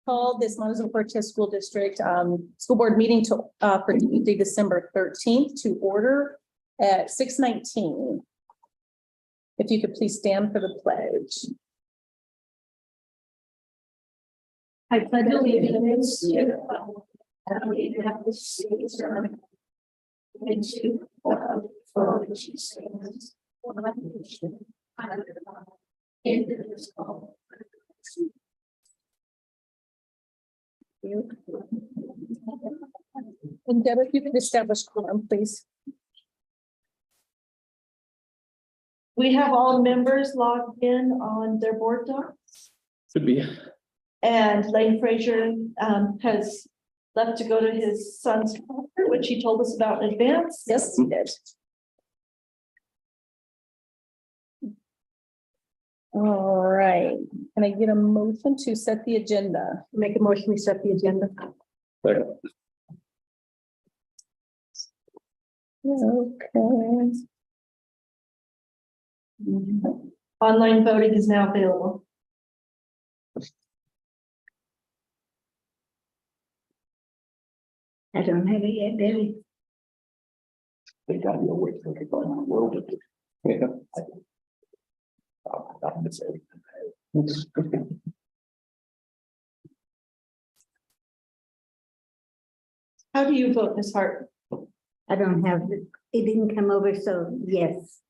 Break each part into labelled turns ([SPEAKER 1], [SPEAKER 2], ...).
[SPEAKER 1] call this Montezuma-Cortez School District School Board meeting for Tuesday, December 13th to order at 6:19. If you could please stand for the pledge.
[SPEAKER 2] I pledge allegiance to the flag of the United States of America and to the republic for which it stands, one nation, under God, indivisible.
[SPEAKER 1] And Deb, if you could establish quorum, please.
[SPEAKER 3] We have all members logged in on their board docs,
[SPEAKER 4] Could be.
[SPEAKER 3] and Lane Frazier has left to go to his son's concert, which he told us about in advance.
[SPEAKER 1] Yes, you did. All right. Can I get a motion to set the agenda?
[SPEAKER 2] Make a motion, we set the agenda.
[SPEAKER 4] Second.
[SPEAKER 1] Okay.
[SPEAKER 3] Online voting is now available.
[SPEAKER 2] I don't have it yet, Debbie.
[SPEAKER 4] They gotta be awake for the world. Yeah.
[SPEAKER 3] How do you vote, Ms. Hart?
[SPEAKER 2] I don't have it. It didn't come over, so yes.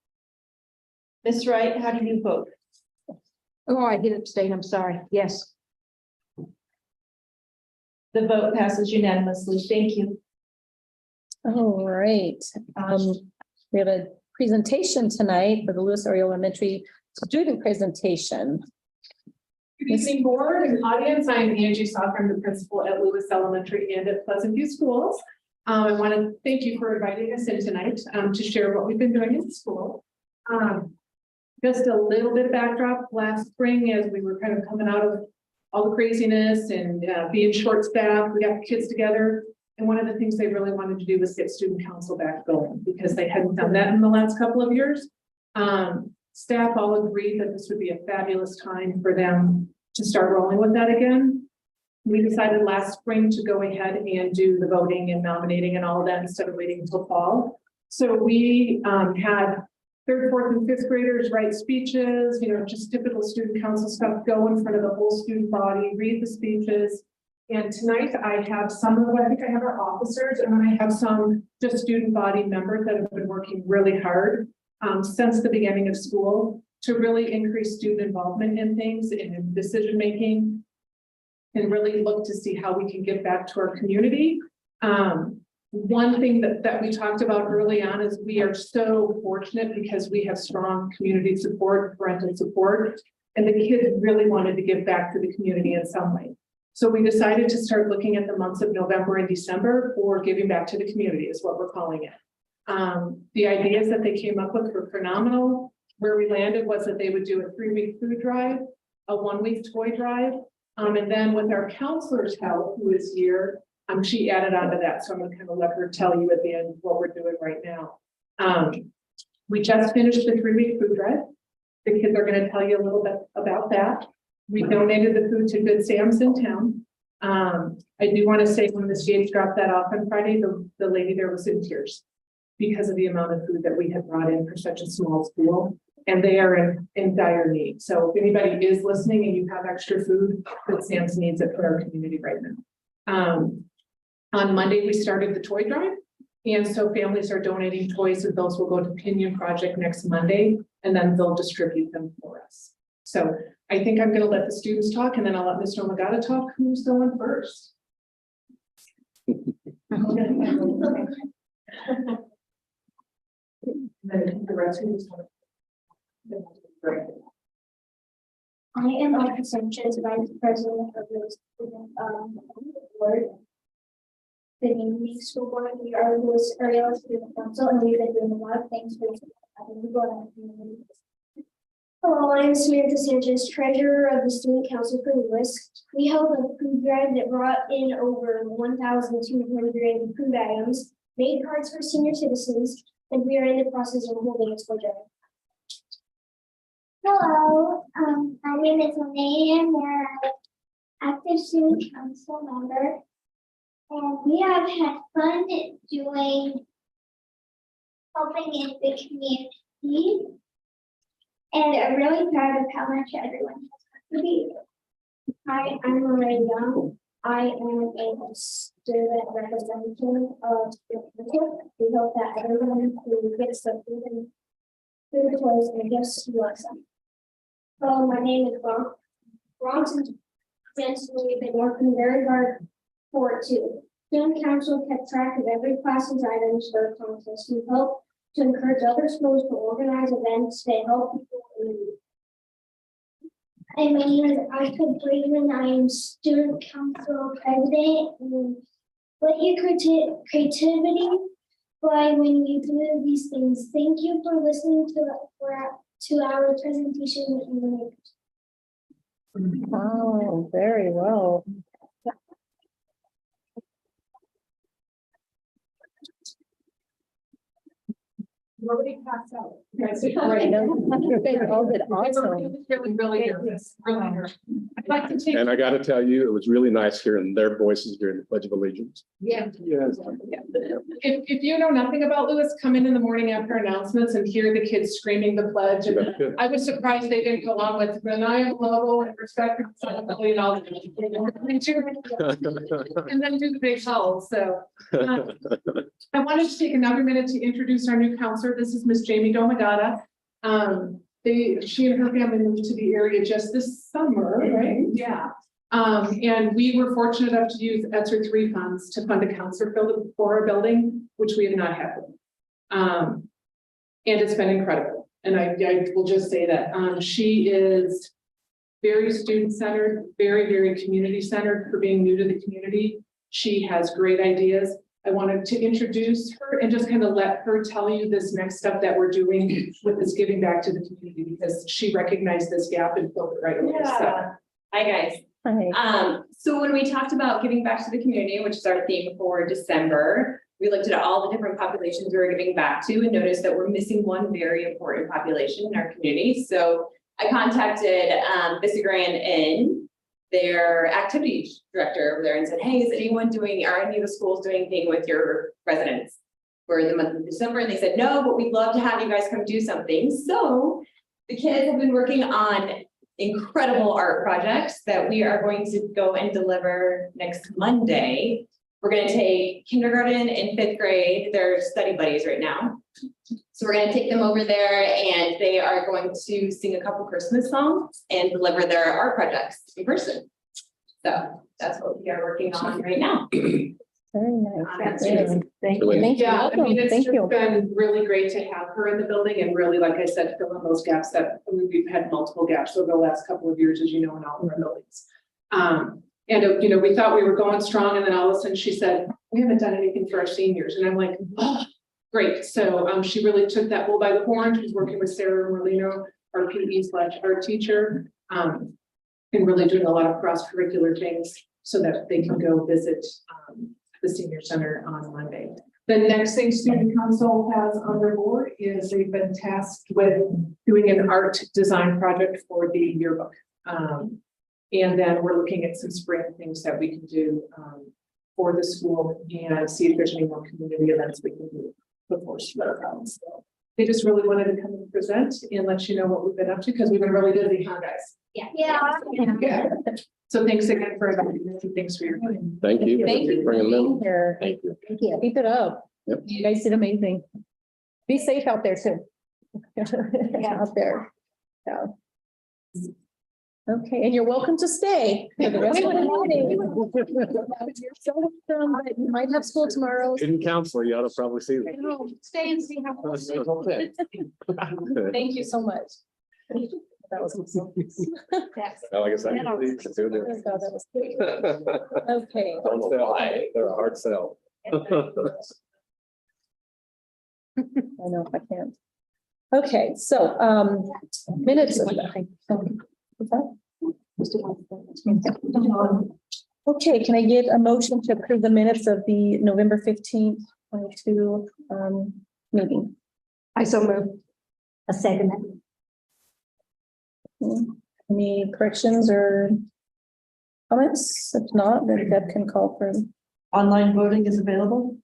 [SPEAKER 3] Ms. Wright, how do you vote?
[SPEAKER 2] Oh, I did abstain. I'm sorry. Yes.
[SPEAKER 3] The vote passes unanimously. Thank you.
[SPEAKER 1] All right. We have a presentation tonight for the Lewis Area Elementary student presentation.
[SPEAKER 5] Good evening, board and audience. I am Angie Sock. I'm the principal at Lewis Elementary and at Pleasant View Schools. I want to thank you for inviting us in tonight to share what we've been doing in school. Just a little bit of backdrop. Last spring, as we were kind of coming out of all the craziness and being short-staffed, we got the kids together. And one of the things they really wanted to do was get student council back going because they hadn't done that in the last couple of years. Staff all agreed that this would be a fabulous time for them to start rolling with that again. We decided last spring to go ahead and do the voting and nominating and all of that instead of waiting until fall. So we had third, fourth, and fifth graders write speeches, just typical student council stuff, go in front of the whole student body, read the speeches. And tonight I have I think I have our officers, and then I have some just student body members that have been working really hard since the beginning of school to really increase student involvement in things and in decision-making and really look to see how we can get back to our community. One thing that we talked about early on is we are so fortunate because we have strong community support, parental support, and the kids really wanted to give back to the community in some way. So we decided to start looking at the months of November and December for giving back to the community is what we're calling it. The ideas that they came up with were phenomenal. Where we landed was that they would do a 3-week food drive, a 1-week toy drive, and then with our counselor's help, who is here, she added on to that. So I'm going to kind of let her tell you at the end what we're doing right now. We just finished the 3-week food drive. The kids are going to tell you a little bit about that. We donated the food to Good Sam's in town. I do want to say when Ms. Yates dropped that off on Friday, the lady there was in tears because of the amount of food that we had brought in for such a small school. And they are in dire need. So if anybody is listening and you have extra food, Good Sam's needs it for our community right now. On Monday, we started the toy drive. And so families are donating toys, and those will go to Pinion Project next Monday, and then they'll distribute them for us. So I think I'm going to let the students talk, and then I'll let Mr. Omagata talk. Who's going first? The rest of us.
[SPEAKER 6] I am Officer Sanchez, Vice President of the Student Board. The New School Board, we are Lewis Area Student Council, and we've been doing a lot of things for having the board on the community. Hello, I'm Samantha Sanchez, Treasurer of the Student Council for Lewis. We held a food drive that brought in over 1,200 food items, made cards for senior citizens, and we are in the process of holding a toy drive.
[SPEAKER 7] Hello, my name is Linnea Mara.
[SPEAKER 6] active student council member. And we have had fun doing helping in the community. And I'm really proud of how much everyone has contributed. Hi, I'm Maria Young. I am a student representative of the district. We hope that everyone who gets the food toys and gifts loves them. So my name is Bronson. Since we've been working very hard for it too. Student council kept track of every class's items for a contest. We hope to encourage other schools to organize events that help people in need. My name is Aika Braden. I am student council president. And let your creativity fly when you do these things. Thank you for listening to our presentation in the news.
[SPEAKER 1] Oh, very well.
[SPEAKER 5] Nobody passed out. You guys did
[SPEAKER 1] I
[SPEAKER 5] great.
[SPEAKER 1] know. You guys all did
[SPEAKER 5] It was
[SPEAKER 1] awesome.
[SPEAKER 5] really nervous, really nervous. I'd like to take.
[SPEAKER 4] And I gotta tell you, it was really nice hearing their voices during the Pledge of Allegiance.
[SPEAKER 5] Yeah.
[SPEAKER 4] Yes.
[SPEAKER 5] If you know nothing about Lewis, come in the morning after announcements and hear the kids screaming the pledge. And I was surprised they didn't go on with maniacal level and respect and all. And then do the big howl. So I wanted to take another minute to introduce our new counselor. This is Miss Jamie Domagata. She and her family moved to the area just this summer, right? Yeah. And we were fortunate enough to use ESSER 3 funds to fund a counselor for our building, which we have not had. And it's been incredible. And I will just say that she is very student-centered, very, very community-centered for being new to the community. She has great ideas. I wanted to introduce her and just kind of let her tell you this next step that we're doing with this giving back to the community, because she recognized this gap and filled it right away. So.
[SPEAKER 7] Hi, guys.
[SPEAKER 1] Hi.
[SPEAKER 7] So when we talked about giving back to the community, which is our theme for December, we looked at all the different populations we were giving back to and noticed that we're missing one very important population in our community. So I contacted Visigran and their activities director over there and said, hey, is anyone doing, are any of the schools doing anything with your residents for the month of December? And they said, no, but we'd love to have you guys come do something. So the kids have been working on incredible art projects that we are going to go and deliver next Monday. We're going to take kindergarten and 5th grade, they're study buddies right now. So we're going to take them over there and they are going to sing a couple Christmas songs and deliver their art projects in person. So that's what we are working on right now.
[SPEAKER 1] Very nice.
[SPEAKER 7] That's
[SPEAKER 1] Yeah.
[SPEAKER 7] Thank you.
[SPEAKER 1] Thank you.
[SPEAKER 5] Yeah, I
[SPEAKER 1] Welcome.
[SPEAKER 5] mean, it's
[SPEAKER 1] Thank
[SPEAKER 5] just
[SPEAKER 1] you.
[SPEAKER 5] been really great to have her in the building and really, like I said, fill in those gaps that we've had multiple gaps over the last couple of years, as you know, in all of our buildings. You know, we thought we were going strong and then all of a sudden she said, we haven't done anything for our seniors. And I'm like, oh, great. So she really took that bull by the horn. She's working with Sarah Merlino, our PE/art teacher, and really doing a lot of cross-curricular things so that they can go visit the senior center on Monday. The next thing student council has on their board is they've been tasked with doing an art design project for the yearbook. And then we're looking at some spring things that we can do for the school and see if there's any more community events we can do before summer comes. So they just really wanted to come and present and let you know what we've been up to because we've been really busy, huh, guys?
[SPEAKER 6] Yeah.
[SPEAKER 5] Yeah. So thanks again for inviting me. Thanks for your time.
[SPEAKER 4] Thank you.
[SPEAKER 1] Thank you for
[SPEAKER 4] Bringing
[SPEAKER 1] being
[SPEAKER 4] them.
[SPEAKER 1] here.
[SPEAKER 4] Thank you.
[SPEAKER 1] Thank you. Keep it up.
[SPEAKER 4] Yep.
[SPEAKER 1] You guys did amazing. Be safe out there too. Out there. Yeah. Okay, and you're welcome to stay for the rest of the meeting. You're so welcome, but you might have school tomorrow.
[SPEAKER 4] Hidden counselor, you ought to probably see that.
[SPEAKER 1] No, stay and see how.
[SPEAKER 4] Okay.
[SPEAKER 1] Thank you so much. That was awesome.
[SPEAKER 4] Well, like I said, please do this.
[SPEAKER 1] That was great. Okay.
[SPEAKER 4] Don't sell. They're a hard sell.
[SPEAKER 1] I know if I can't. Okay, so, minutes of okay, can I get a motion to approve the minutes of the November 15th, 22 meeting?
[SPEAKER 2] I so moved. A second.
[SPEAKER 1] Any corrections or Comments? If not, then Deb can call for.
[SPEAKER 3] Online voting is available.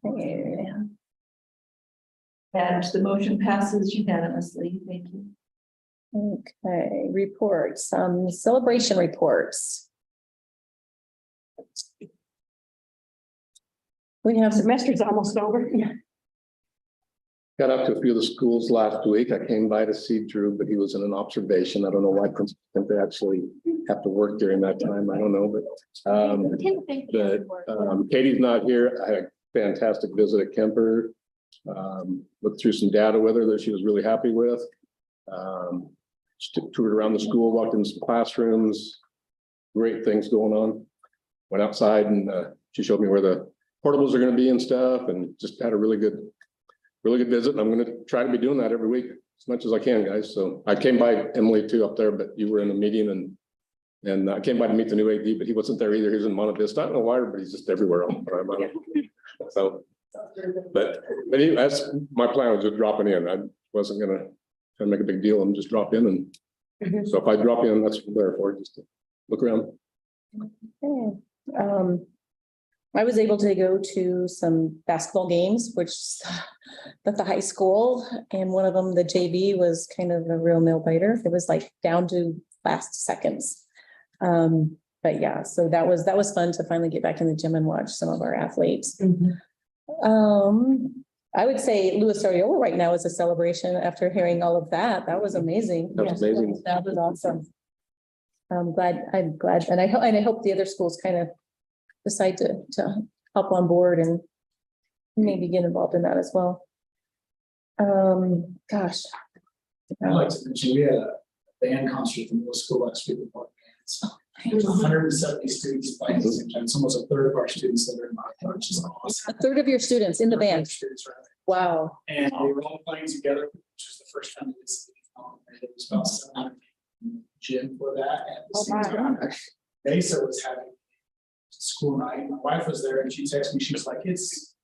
[SPEAKER 1] Okay.
[SPEAKER 3] And the motion passes unanimously. Thank you.
[SPEAKER 1] Okay, reports, celebration reports. We have
[SPEAKER 2] Semester's almost over.
[SPEAKER 1] Yeah.
[SPEAKER 8] Got up to a few of the schools last week. I came by to see Drew, but he was in an observation. I don't know why principals think they actually have to work during that time. I don't know, but Katie's not here. I had a fantastic visit at Kemper. Looked through some data with her that she was really happy with. Toured around the school, walked in some classrooms, great things going on. Went outside and she showed me where the portables are going to be and stuff, and just had a really good visit. And I'm going to try to be doing that every week as much as I can, guys. So I came by Emily too up there, but you were in a meeting, and I came by to meet the new AD, but he wasn't there either. He was in Monte Vista. I don't know why, but he's just everywhere. So, but that's my plan, was just dropping in. I wasn't going to try to make a big deal and just drop in. And so if I drop in, that's what I'm there for, just to look around.
[SPEAKER 1] Okay. I was able to go to some basketball games, which at the high school, and one of them, the JV, was kind of a real nail biter. It was like down to last seconds. But yeah, so that was fun to finally get back in the gym and watch some of our athletes. I would say Louis Ariola right now is a celebration after hearing all of that. That was amazing.
[SPEAKER 8] That was amazing.
[SPEAKER 1] That was awesome. I'm glad, and I hope the other schools kind of decide to hop on board and maybe get involved in that as well. Gosh.
[SPEAKER 9] I'd like to mention, we had a band concert at the middle school last week with our bands. There's 170 students by the same time. It's almost a third of our students that are in my, which is awesome.
[SPEAKER 1] A third of your students in the band.
[SPEAKER 9] Students, right?
[SPEAKER 1] Wow.
[SPEAKER 9] And they were all playing together, which was the first time this. It was about 700 in the gym for that. And at the same time, Mesa was having school night. My wife was there and she texted me. She was like, "It's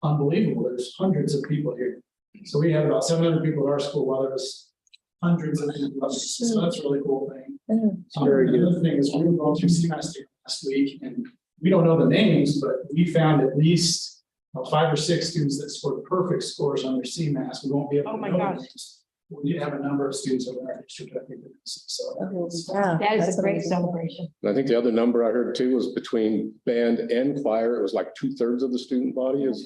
[SPEAKER 9] unbelievable. There's hundreds of people here." So we had about 700 people at our school while there was hundreds of people. So that's a really cool thing. The other thing is we were going through CMAS last week, and we don't know the names, but we found at least 5 or 6 students that scored perfect scores on their CMAS. We won't be able to know the names. We need to have a number of students over our district. I think so.
[SPEAKER 1] Yeah,
[SPEAKER 2] That is
[SPEAKER 1] that's
[SPEAKER 2] a great
[SPEAKER 1] amazing.
[SPEAKER 2] celebration.
[SPEAKER 8] And I think the other number I heard too was between band and choir, it was like 2/3 of the student body is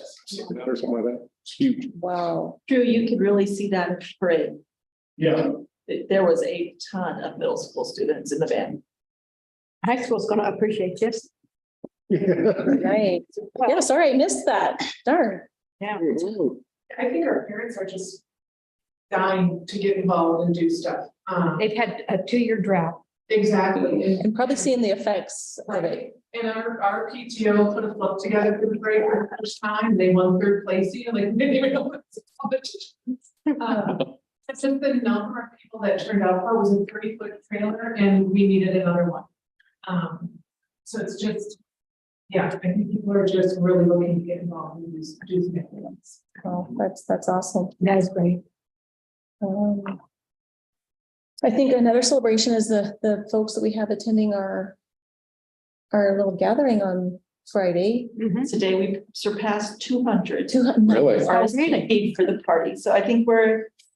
[SPEAKER 8] or something like that. It's huge.
[SPEAKER 1] Wow.
[SPEAKER 3] Drew, you could really see that in parade.
[SPEAKER 9] Yeah.
[SPEAKER 3] There was a ton of middle school students in the band.
[SPEAKER 2] High school's gonna appreciate this.
[SPEAKER 1] Right. Yeah, sorry, I missed that. Darn.
[SPEAKER 2] Yeah.
[SPEAKER 5] I think our parents are just dying to get involved and do stuff.
[SPEAKER 2] They've had a 2-year drought.
[SPEAKER 5] Exactly.
[SPEAKER 1] And probably seeing the effects of it.
[SPEAKER 5] And our PTO put a float together for the parade for the first time. They won 3rd place, like they didn't even know what it's a competition. It's just the number of people that turned out for it was a 30-foot trailer, and we needed another one. So it's just, yeah, I think people are just really looking to get involved and do some things.
[SPEAKER 1] Oh, that's awesome.
[SPEAKER 2] That is great.
[SPEAKER 1] I think another celebration is the folks that we have attending our little gathering on Friday.
[SPEAKER 3] Today we surpassed 200.
[SPEAKER 1] 200.
[SPEAKER 8] Really?
[SPEAKER 3] RSVP'd for the party. So I think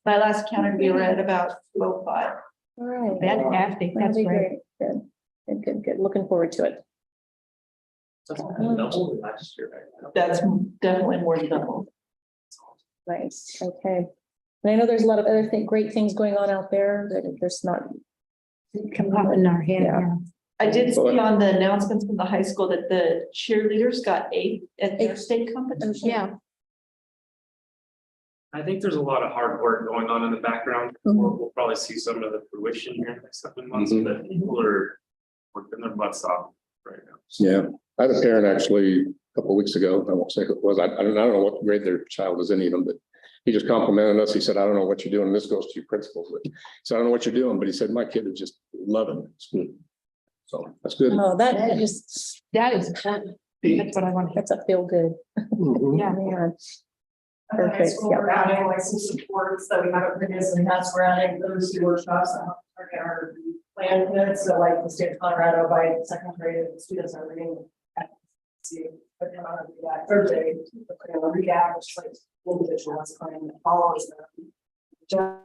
[SPEAKER 3] my last counted, we were at about 5.
[SPEAKER 1] All right.
[SPEAKER 2] Fantastic.
[SPEAKER 1] That'll
[SPEAKER 2] That's
[SPEAKER 1] be
[SPEAKER 2] great.
[SPEAKER 1] Good. Looking forward to it.
[SPEAKER 4] Double last year.
[SPEAKER 3] That's definitely more than double.
[SPEAKER 1] Nice. Okay. And I know there's a lot of other great things going on out there that there's not.
[SPEAKER 2] Come up in our head.
[SPEAKER 1] Yeah.
[SPEAKER 2] Yeah.
[SPEAKER 3] I did see on the announcements from the high school that the cheerleaders got 8 at their state competition.
[SPEAKER 2] Yeah.
[SPEAKER 10] I think there's a lot of hard work going on in the background. We'll probably see some of the fruition here in the next 7 months, but people are working their butts off right now.
[SPEAKER 8] Yeah, I had a parent actually a couple of weeks ago. I won't say who it was. I don't know what grade their child is in even, but he just complimented us. He said, "I don't know what you're doing." This goes to your principals, but he said, "I don't know what you're doing," but he said, "My kid is just loving school." So that's good.
[SPEAKER 1] Oh, that just,
[SPEAKER 2] That is important. That's what I want to hear.
[SPEAKER 1] that's a feel good.
[SPEAKER 8] Mhm.
[SPEAKER 2] Yeah.
[SPEAKER 1] Man.
[SPEAKER 3] At the high
[SPEAKER 1] Perfect,
[SPEAKER 3] school,
[SPEAKER 1] yeah.
[SPEAKER 3] we're adding like some supports that we haven't previously had, so we're adding literacy workshops that help target our plan kids, so like the state of Colorado by second grade, students are reading. See, but come out of the third grade, react, which like individual is playing that follows them.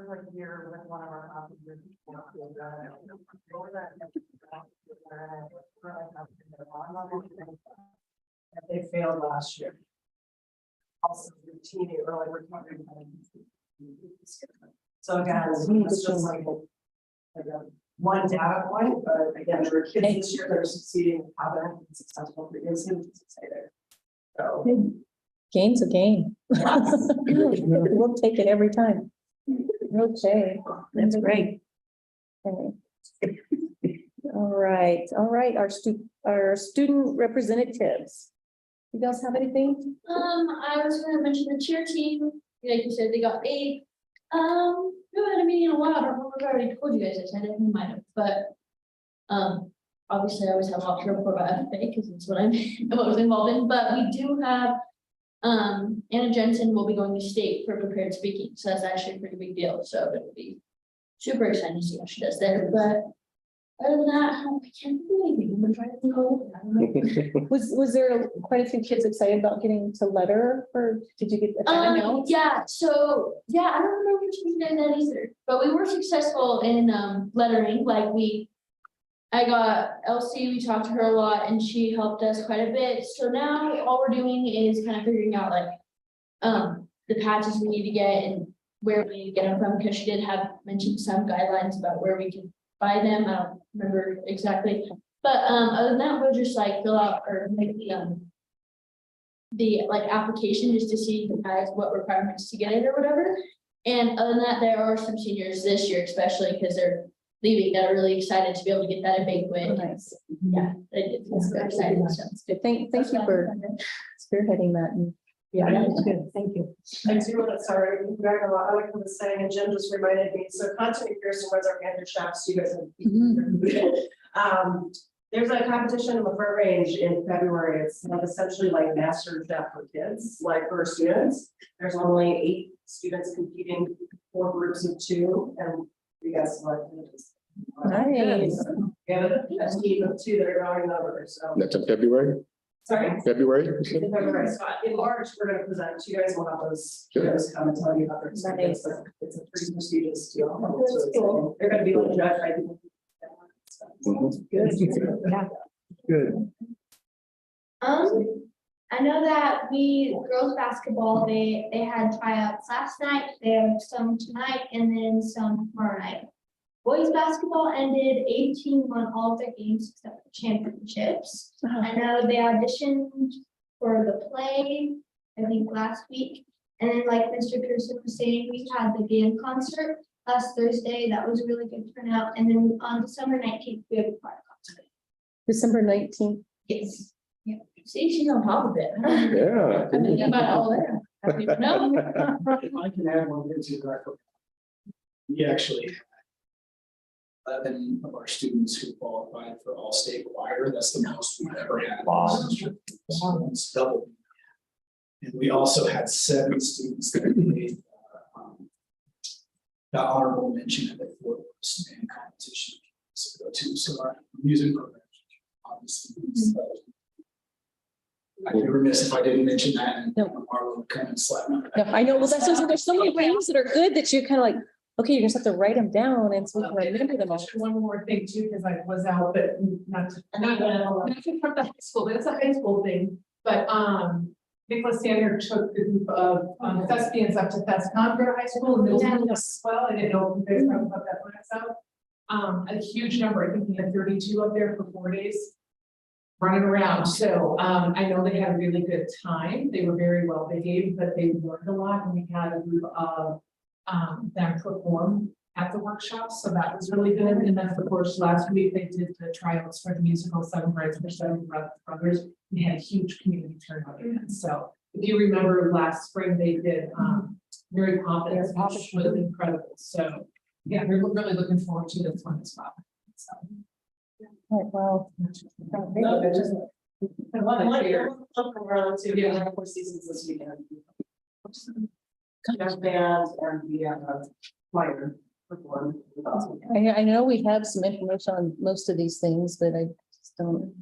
[SPEAKER 3] Like a year with one of our officers. They failed last year. Also, routine early recovery. So again, it's just like a one data point, but again, there were kids this year that are succeeding, haven't been successful previously, which is exciting. So.
[SPEAKER 1] Game's a game. We'll take it every time. Okay.
[SPEAKER 2] That's great.
[SPEAKER 1] Okay. All right, our student representatives. You guys have anything?
[SPEAKER 6] I was gonna mention the cheer team, like you said, they got 8. We haven't had a meeting in a while, I don't know if I already told you guys this, I didn't might have, but. Obviously I always have a lot to report about FFA, because it's what I'm, what I was involved in, but we do have. Anna Jensen will be going to state for prepared speaking, so that's actually a pretty big deal, so it'll be super exciting to see how she does there, but. Other than that, I can't do anything, I'm trying to think of it. I don't know.
[SPEAKER 1] Was there quite a few kids excited about getting to letter, or did you get a kind of note?
[SPEAKER 6] Yeah, so, yeah, I don't remember which one did that either, but we were successful in lettering, like I got Elsie, we talked to her a lot and she helped us quite a bit, so now all we're doing is kind of figuring out like the patches we need to get and where we need to get them from, because she did have mentioned some guidelines about where we can buy them, I don't remember exactly, but other than that, we'll just like fill out or make the like application just to see guys what requirements to get it or whatever. And other than that, there are some seniors this year, especially because they're leaving, that are really excited to be able to get that a big win.
[SPEAKER 1] Nice.
[SPEAKER 6] Yeah, it's very exciting. So
[SPEAKER 1] That's good. Thank you for spearheading that. And
[SPEAKER 2] Yeah, that's good. Thank you.
[SPEAKER 3] I do want to, sorry, back a lot, I like what I was saying, and Jim just reminded me, so Content McPherson was our manager chefs, you guys have. There's a competition in the front range in February, it's like essentially like master chef for kids, like for students. There's only 8 students competing, 4 groups of 2, and you guys selected.
[SPEAKER 1] nice.
[SPEAKER 3] We have a team of 2 that are going over, so.
[SPEAKER 8] That's in February,
[SPEAKER 3] Sorry.
[SPEAKER 8] February?
[SPEAKER 3] In February, so in March, we're gonna present, you guys will have those, you guys come and tell you about their experience, but it's a pretty prestigious deal.
[SPEAKER 1] That's cool.
[SPEAKER 3] They're gonna be like judged by people.
[SPEAKER 8] Mhm.
[SPEAKER 2] Yeah.
[SPEAKER 4] Good.
[SPEAKER 6] I know that girls basketball, they had tryouts last night, they have some tonight and then some tomorrow night. Boys basketball ended 18 won all of their games except for championships. I know they auditioned for the play, I think last week. And then like Mr. Pearson was saying, we had the band concert last Thursday, that was a really good turnout. And then on December 19th, we have a choir concert.
[SPEAKER 1] December 19th.
[SPEAKER 6] Yes. Yeah. See, she's on top of it.
[SPEAKER 8] Yeah.
[SPEAKER 6] I mean, about all there. I don't even know.
[SPEAKER 9] I can add one here too, Director. We actually had 11 of our students who qualified for all state choir. That's the most we've ever had.
[SPEAKER 2] Wow.
[SPEAKER 9] It's double. And we also had 7 students that made the honorable mention at the Fort Worth band competition. So our music program. Obviously. I'd be remiss if I didn't mention that, and Marlon would come and slap me.
[SPEAKER 1] No, I know, well, that's, there's so many things that are good that you're kind of like, okay, you just have to write them down and so we can remember them all.
[SPEAKER 5] One more thing too, because I was out, but not to from the high school, but it's a high school thing, but Nicholas Sander took the group of thespians up to Concord High School and middle school as well. I didn't know if you guys talked about that last out. A huge number, I think we had 32 up there for 4 days. Running around, so I know they had a really good time. They were very well behaved, but they learned a lot, and we had a group of them perform at the workshop, so that was really good. And then, of course, last week they did the tryouts for the musical 7 Brides for 7 Brothers. We had a huge community turnout again. So if you remember last spring, they did Mary Poppins, which was incredible. So Yeah, we're really looking forward to this one as well. So.
[SPEAKER 1] Oh, wow.
[SPEAKER 3] No, they're just- And one year, look around to,
[SPEAKER 5] Yeah.
[SPEAKER 3] we have 4 seasons this weekend. Jazz band and the choir perform.
[SPEAKER 1] I know we have some information on most of these things, but I just don't.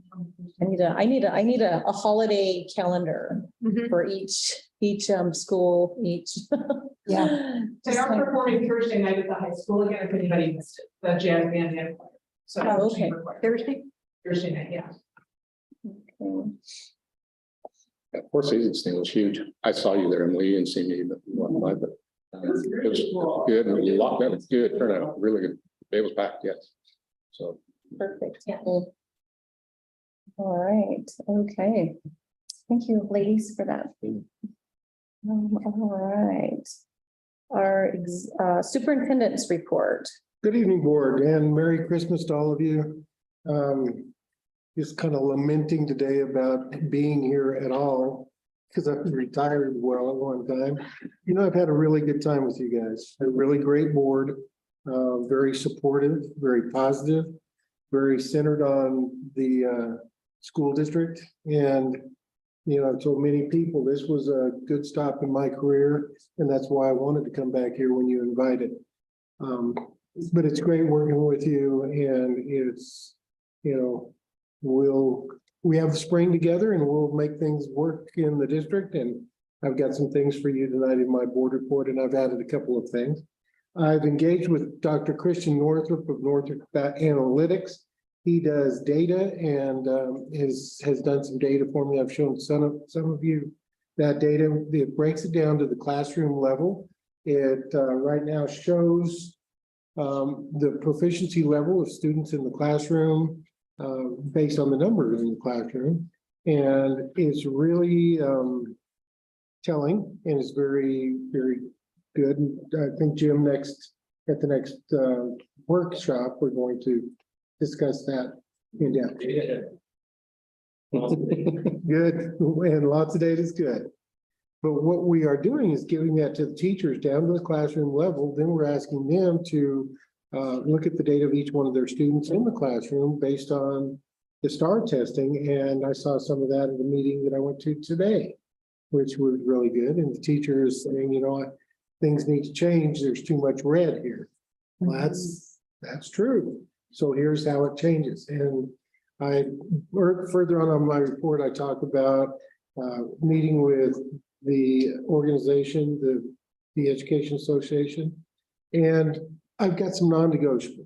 [SPEAKER 1] I need a holiday calendar
[SPEAKER 5] Mhm.
[SPEAKER 1] for each school, each. Yeah.
[SPEAKER 5] They are performing Thursday night at the high school again, if anybody missed it, the jazz band and choir. So.
[SPEAKER 1] Oh, okay.
[SPEAKER 5] chamber choir. Thursday night, yeah.
[SPEAKER 1] Okay.
[SPEAKER 8] That Four Seasons thing was huge. I saw you there, Emily, and seen you, but it was good, and a lot better, good turnout, really good. It was packed, yes. So.
[SPEAKER 1] Perfect. All right, okay. Thank you, ladies, for that. All right. Our superintendent's report.
[SPEAKER 11] Good evening, board, and Merry Christmas to all of you. Just kind of lamenting today about being here at all, because I was retired well at one time. You know, I've had a really good time with you guys, a really great board, very supportive, very positive, very centered on the school district. And, you know, I've told many people this was a good stop in my career, and that's why I wanted to come back here when you invited. But it's great working with you, and it's, you know, we have the spring together and we'll make things work in the district. And I've got some things for you tonight in my board report, and I've added a couple of things. I've engaged with Dr. Christian Northrup of Northrup Analytics. He does data and has done some data for me. I've shown some of you that data. It breaks it down to the classroom level. It right now shows the proficiency level of students in the classroom based on the numbers in the classroom. And it's really telling, and it's very, very good. And I think Jim, at the next workshop, we're going to discuss that in depth. Good, and lots of data is good. But what we are doing is giving that to the teachers down to the classroom level. Then we're asking them to look at the data of each one of their students in the classroom based on the STAR testing. And I saw some of that at a meeting that I went to today, which was really good. And the teacher is saying, you know, things need to change. There's too much red here. Well, that's true. So here's how it changes. And further on my report, I talk about meeting with the organization, the Education Association, and I've got some non-negotiables.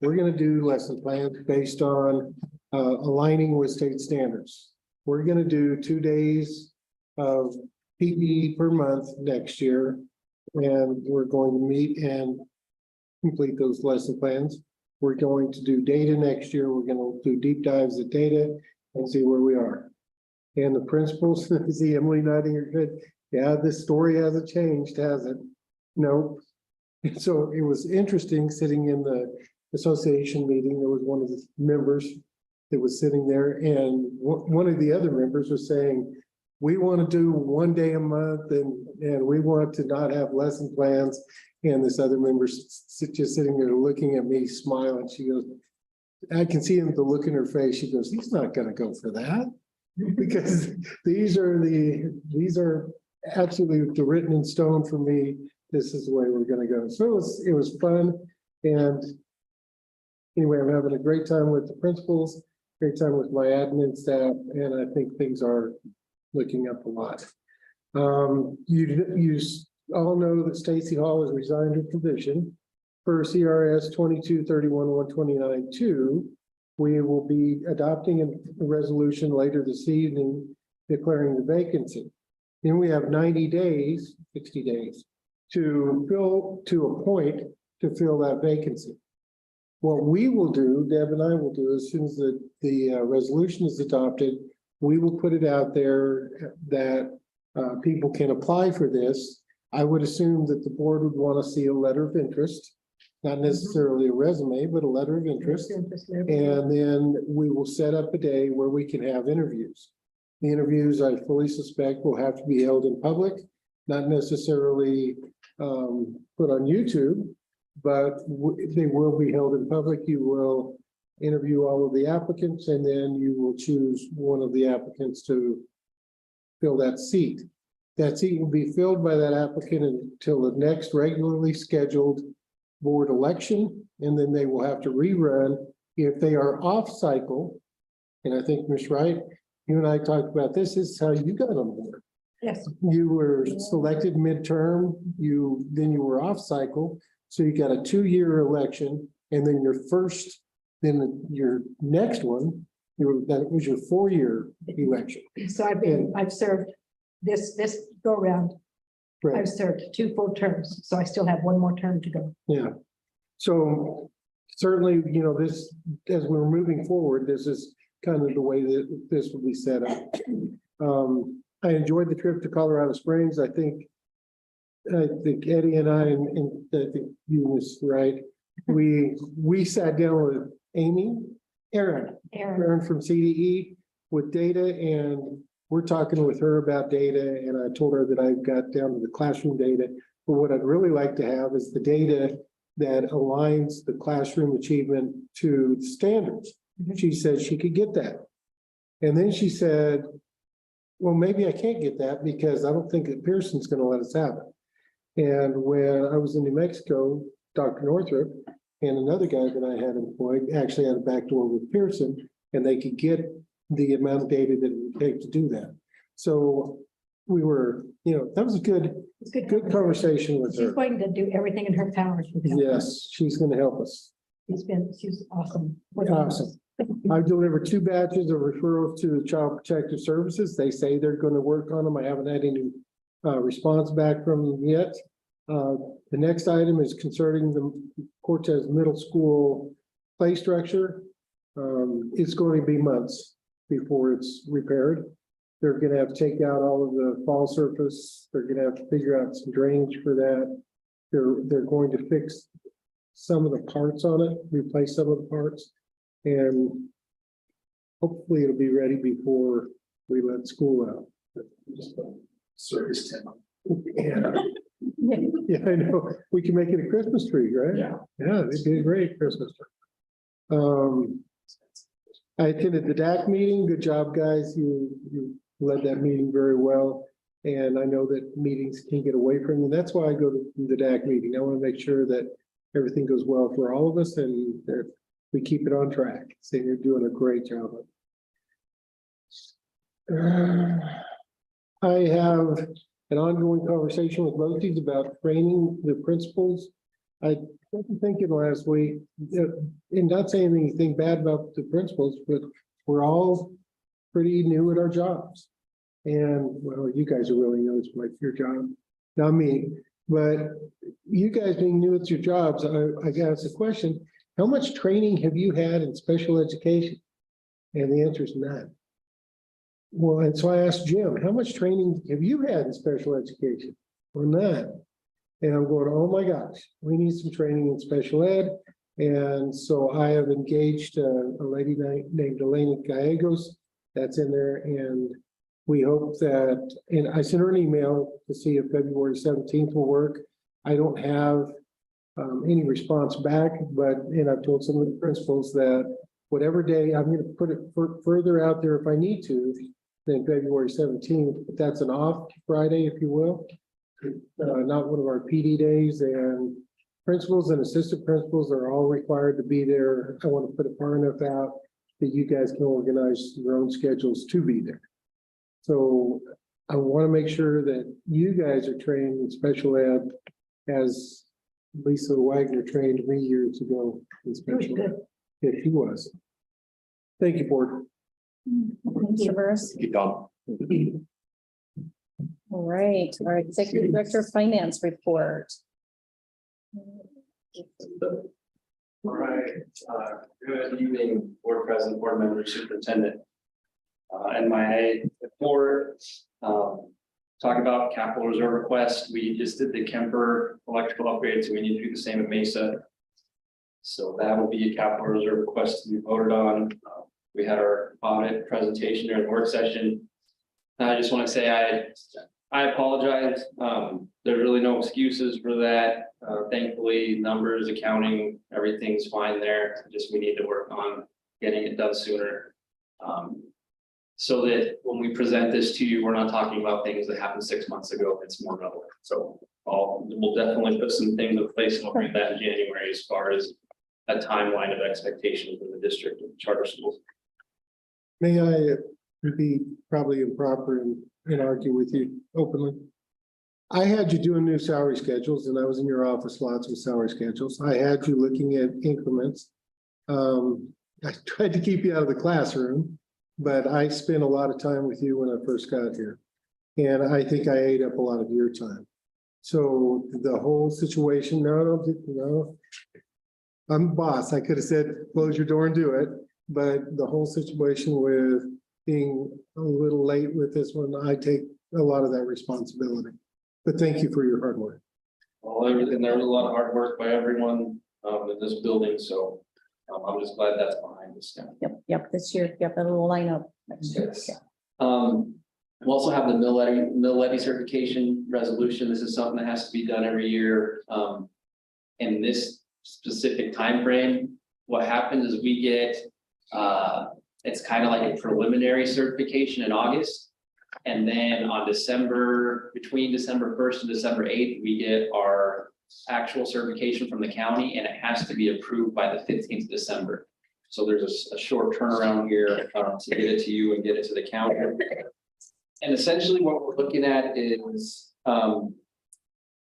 [SPEAKER 11] We're going to do lesson plans based on aligning with state standards. We're going to do 2 days of PE per month next year, and we're going to meet and complete those lesson plans. We're going to do data next year. We're going to do deep dives at data and see where we are. And the principals, see Emily nodding her head. Yeah, this story hasn't changed, has it? No. So it was interesting sitting in the association meeting. There was one of the members that was sitting there, and one of the other members was saying, we want to do 1 day a month, and we want to not have lesson plans. And this other member just sitting there looking at me, smiling. She goes, I can see the look in her face. She goes, he's not going to go for that, because these are absolutely written in stone for me. This is the way we're going to go. So it was fun. And anyway, I'm having a great time with the principals, great time with my admin staff, and I think things are looking up a lot. You all know that Stacy Hall has resigned her position per CRS 2231-129-2. We will be adopting a resolution later this evening declaring the vacancy. Then we have 90 days, 60 days to appoint to fill that vacancy. What we will do, Deb and I will do, as soon as the resolution is adopted, we will put it out there that people can apply for this. I would assume that the board would want to see a letter of interest, not necessarily a resume, but a letter of interest. And then we will set up a day where we can have interviews. The interviews, I fully suspect, will have to be held in public, not necessarily put on YouTube, but they will be held in public. You will interview all of the applicants, and then you will choose one of the applicants to fill that seat. That seat will be filled by that applicant until the next regularly scheduled board election, and then they will have to rerun if they are off cycle. And I think, Ms. Wright, you and I talked about this is how you got on board.
[SPEAKER 2] Yes.
[SPEAKER 11] You were selected midterm, then you were off cycle, so you got a 2-year election, and then then your next one, that was your 4-year election.
[SPEAKER 2] So I've served this go round.
[SPEAKER 11] Right.
[SPEAKER 2] I've served 2 full terms, so I still have 1 more term to go.
[SPEAKER 11] Yeah. So certainly, this, as we're moving forward, this is kind of the way that this will be set up. I enjoyed the trip to Colorado Springs. I think Eddie and I, and I think you was right. We sat down with Erin from CDE with data, and we're talking with her about data, and I told her that I got down to the classroom data. But what I'd really like to have is the data that aligns the classroom achievement to the standards. She said she could get that. And then she said, well, maybe I can't get that because I don't think that Pearson's going to let us have it. And when I was in New Mexico, Dr. Northrup and another guy that I had employed actually had a backdoor with Pearson, and they could get the amount of data that it would take to do that. So we were, that was a good conversation with
[SPEAKER 2] She's
[SPEAKER 11] her.
[SPEAKER 2] going to do everything in her powers. with help.
[SPEAKER 11] Yes, she's going to help us.
[SPEAKER 2] She's awesome.
[SPEAKER 11] Awesome. I've delivered 2 batches of referrals to the Child Protective Services. They say they're going to work on them. I haven't had any response back from them yet. The next item is concerning the Cortez Middle School play structure. It's going to be months before it's repaired. They're going to have to take out all of the fall surface. They're going to have to figure out some drainage for that. They're going to fix some of the parts on it, replace some of the parts, and hopefully it'll be ready before we let school out.
[SPEAKER 9] Service Tim.
[SPEAKER 11] Yeah. Yeah, I know. We can make it a Christmas tree, right?
[SPEAKER 9] Yeah.
[SPEAKER 11] Yeah, it'd be a great Christmas tree. I attended the DAC meeting. Good job, guys. You led that meeting very well. And I know that meetings can get away from you. That's why I go to the DAC meeting. I want to make sure that everything goes well for all of us and that we keep it on track. So you're doing a great job. I have an ongoing conversation with BOCES about training the principals. I wasn't thinking last week, and not saying anything bad about the principals, but we're all pretty new at our jobs. And well, you guys are really new, it's like your job, not me. But you guys being new at your jobs, I got a question. How much training have you had in special education? And the answer is none. Well, and so I asked Jim, how much training have you had in special education? Well, none. And I'm going, oh my gosh, we need some training in special ed. And so I have engaged a lady named Elena Gallegos that's in there. And we hope that, and I sent her an email to see if February 17th will work. I don't have any response back, and I've told some of the principals that whatever day, I'm going to put it further out there if I need to than February 17th, but that's an off Friday, if you will. Not one of our PD days, and principals and assistant principals are all required to be there. I want to put it far enough out that you guys can organize your own schedules to be there. So I want to make sure that you guys are trained in special ed as Lisa Wagner trained me years ago in special ed. Yeah, she was. Thank you, board.
[SPEAKER 1] Thanks, Traverse.
[SPEAKER 4] Keep on.
[SPEAKER 1] All right, our Executive Director of Finance report.
[SPEAKER 12] All right, good evening, board president, board members, superintendent. And my report, talk about capital reserve request. We just did the Kemper electrical upgrade, so we need to do the same at Mesa. So that will be a capital reserve request to be voted on. We had our audit presentation during the work session. I just want to say I apologize. there's really no excuses for that. Thankfully, numbers, accounting, everything's fine there. Just we need to work on getting it done sooner. So that when we present this to you, we're not talking about things that happened 6 months ago. It's more relevant. So we'll definitely put some things in place and we'll bring that in January as far as a timeline of expectation for the district and charter schools.
[SPEAKER 11] May I be probably improper and argue with you openly? I had you doing new salary schedules and I was in your office lots with salary schedules. I had you looking at increments. I tried to keep you out of the classroom, but I spent a lot of time with you when I first got here. And I think I ate up a lot of your time. So the whole situation, no. I'm the boss. I could have said, close your door and do it. But the whole situation with being a little late with this one, I take a lot of that responsibility. But thank you for your hard work.
[SPEAKER 12] Well, there was a lot of hard work by everyone in this building, so I'm just glad that's behind us now.
[SPEAKER 1] Yep, this year, it'll line up.
[SPEAKER 12] Yes. We also have the mill levy certification resolution. This is something that has to be done every year. In this specific time frame, what happens is we get it's kind of like a preliminary certification in August. And then on between December 1st and December 8th, we get our actual certification from the county, and it has to be approved by the 15th of December. So there's a short turnaround here to get it to you and get it to the county. And essentially what we're looking at is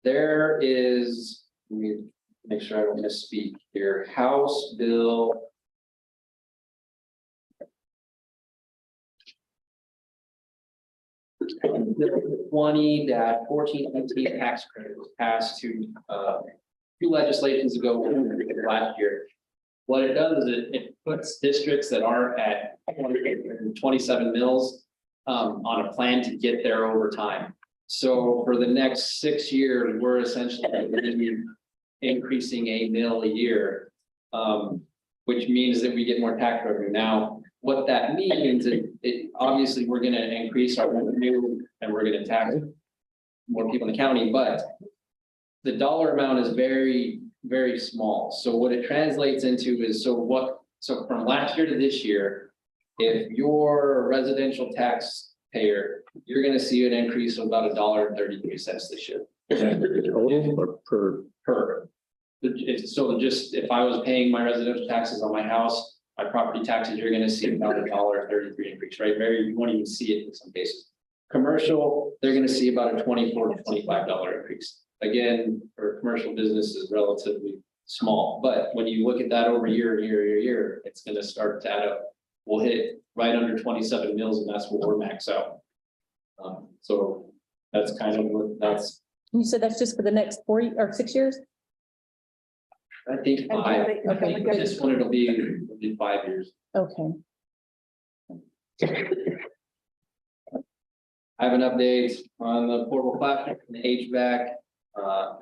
[SPEAKER 12] there is, let me make sure I don't misspeak here, House Bill 20-1418 tax credit was passed to two legislations ago last year. What it does is it puts districts that aren't at 27 mills on a plan to get there over time. So for the next 6 years, we're essentially going to be increasing a mill a year, which means that we get more tax revenue. Now, what that means is obviously we're going to increase our revenue and we're going to tax more people in the county, but the dollar amount is very, very small. So what it translates into is, so from last year to this year, if you're a residential taxpayer, you're going to see an increase of about $1.33 this year.
[SPEAKER 8] Total or per?
[SPEAKER 12] So just if I was paying my residential taxes on my house, my property taxes, you're going to see about $1.33 increase, right? You won't even see it in some cases. Commercial, they're going to see about a $24 to $25 increase. Again, for commercial business is relatively small, but when you look at that over year, it's going to start to add up. We'll hit right under 27 mills, and that's what we're max out. So that's kind of what that's.
[SPEAKER 1] You said that's just for the next 4 or 6 years?
[SPEAKER 12] I think 5.
[SPEAKER 1] Okay.
[SPEAKER 12] This one it'll be 5 years.
[SPEAKER 1] Okay.
[SPEAKER 12] I have an update on the portable classroom and the HVAC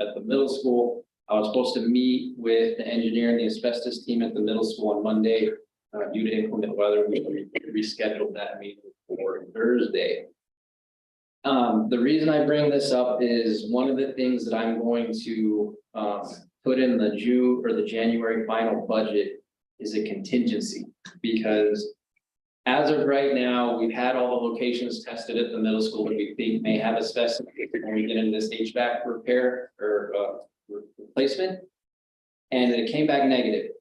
[SPEAKER 12] at the middle school. I was supposed to meet with the engineer and the asbestos team at the middle school on Monday. Due to inclement weather, we rescheduled that meeting for Thursday. The reason I bring this up is one of the things that I'm going to put in the January final budget is a contingency, because as of right now, we've had all the locations tested at the middle school that we think may have asbestos when we get into this HVAC repair or replacement, and it came back negative.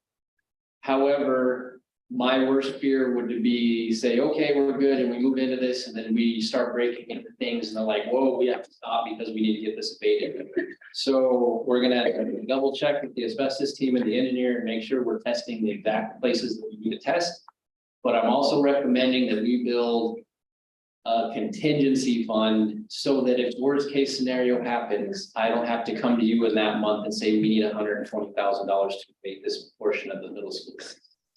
[SPEAKER 12] However, my worst fear would be say, okay, we're good, and we move into this, and then we start breaking into things, and they're like, whoa, we have to stop because we need to get this abated. So we're gonna double check with the asbestos team and the engineer and make sure we're testing the exact places that we need to test. But I'm also recommending that we build a contingency fund so that if worst case scenario happens, I don't have to come to you in that month and say we need $120,000 to make this portion of the middle school.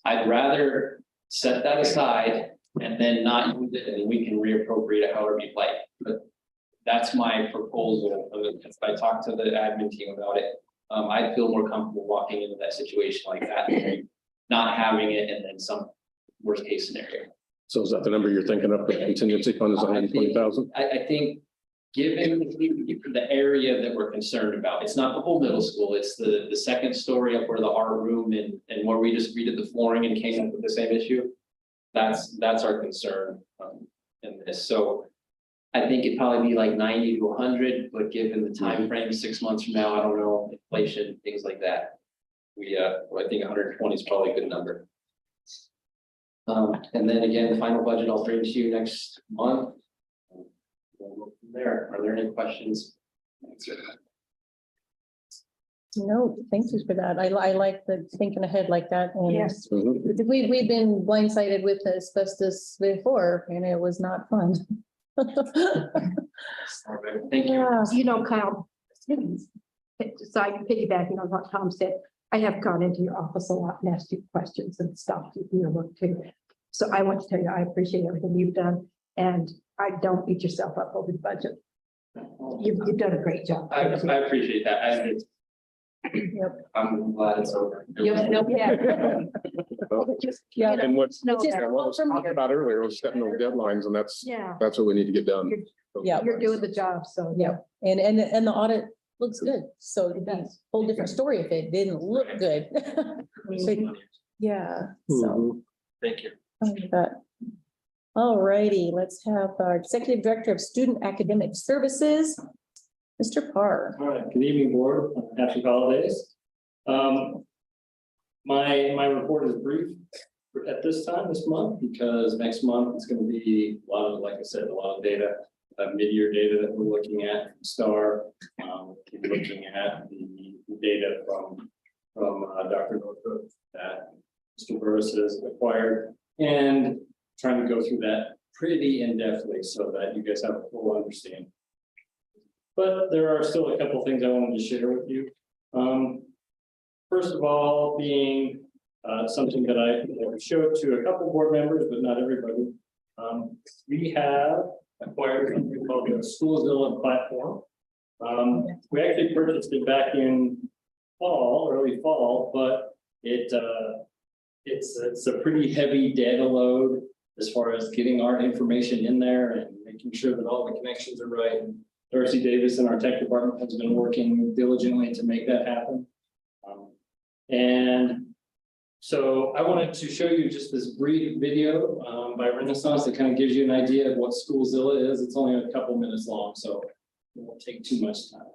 [SPEAKER 12] I'd rather set that aside and then not use it, and we can reappropriate it however you'd like. But that's my proposal. If I talk to the admin team about it, I'd feel more comfortable walking into that situation like that, not having it and then some worst case scenario.
[SPEAKER 8] So is that the number you're thinking of for the contingency fund is 120,000?
[SPEAKER 12] I think given the area that we're concerned about, it's not the whole middle school, it's the second story up where the art room and where we just redid the flooring and came up with the same issue. That's our concern in this. So I think it'd probably be like 90 to 100, but given the time frame, 6 months from now, I don't know, inflation, things like that. I think 120 is probably a good number. And then again, the final budget I'll bring to you next month. We'll go from there. Are there any questions?
[SPEAKER 1] No, thank you for that. I like the thinking ahead like that. And
[SPEAKER 2] Yes.
[SPEAKER 8] Mhm.
[SPEAKER 1] we've been blindsided with asbestos before and it was not fun.
[SPEAKER 12] Thank you.
[SPEAKER 1] Yeah.
[SPEAKER 2] You know, Kyle, so I can piggyback on what Tom said. I have gone into your office a lot and asked you questions and stuff, you know, work too. So I want to tell you, I appreciate everything you've done and I don't beat yourself up over the budget. You've done a great job.
[SPEAKER 12] I appreciate that. I'm glad it's over.
[SPEAKER 2] Yeah.
[SPEAKER 1] Yeah.
[SPEAKER 8] And what's,
[SPEAKER 2] No,
[SPEAKER 8] yeah, what was talked about earlier was setting those deadlines, and that's
[SPEAKER 2] Yeah,
[SPEAKER 8] what we need to get done.
[SPEAKER 1] Yeah.
[SPEAKER 2] you're doing the job, so.
[SPEAKER 1] Yeah, and the audit looks good, so it'd be a
[SPEAKER 2] does.
[SPEAKER 1] whole different story if it didn't look good. So, yeah, so.
[SPEAKER 8] Mhm.
[SPEAKER 12] Thank you.
[SPEAKER 1] All righty, let's have our Executive Director of Student Academic Services, Mr. Parr.
[SPEAKER 12] All right, good evening, board. Happy holidays. My report is brief at this time this month because next month it's going to be a lot of, like I said, a lot of data, mid-year data that we're looking at from STAR. We're looking at the data from Dr. Northrup that Mr. Burris has acquired and trying to go through that pretty in-depthly so that you guys have a full understanding. But there are still a couple things I wanted to share with you. First of all, being something that I showed to a couple board members, but not everybody. We have acquired something called the Schoolzilla platform. We actually purchased it back in early fall, but it's a pretty heavy data load as far as getting our information in there and making sure that all the connections are right. Darcy Davis in our tech department has been working diligently to make that happen. And so I wanted to show you just this brief video by Renaissance that kind of gives you an idea of what Schoolzilla is. It's only a couple minutes long, so it won't take too much time.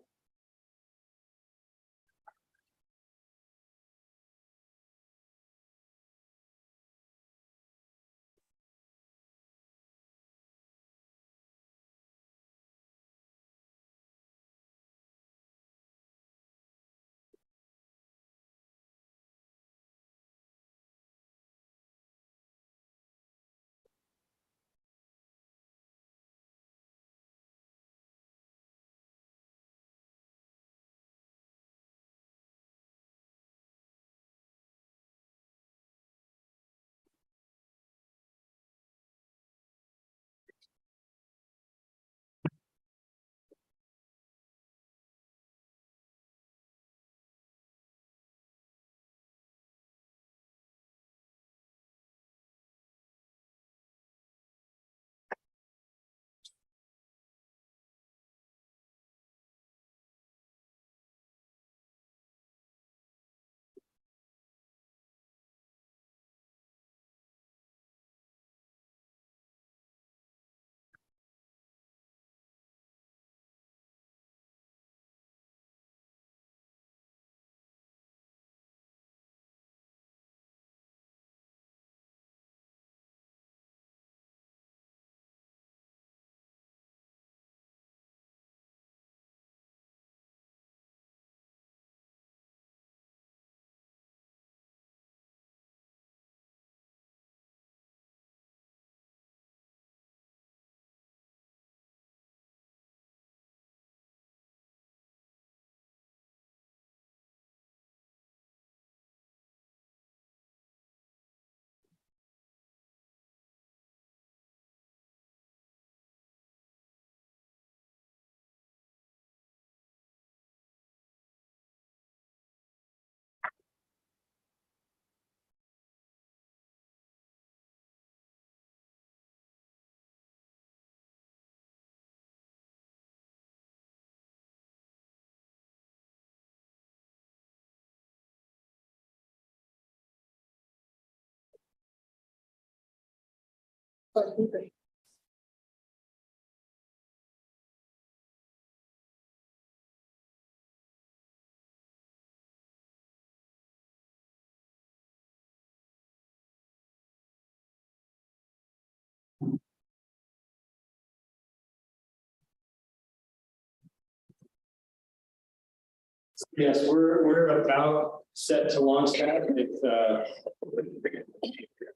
[SPEAKER 12] Yes, we're about set to launch that. It's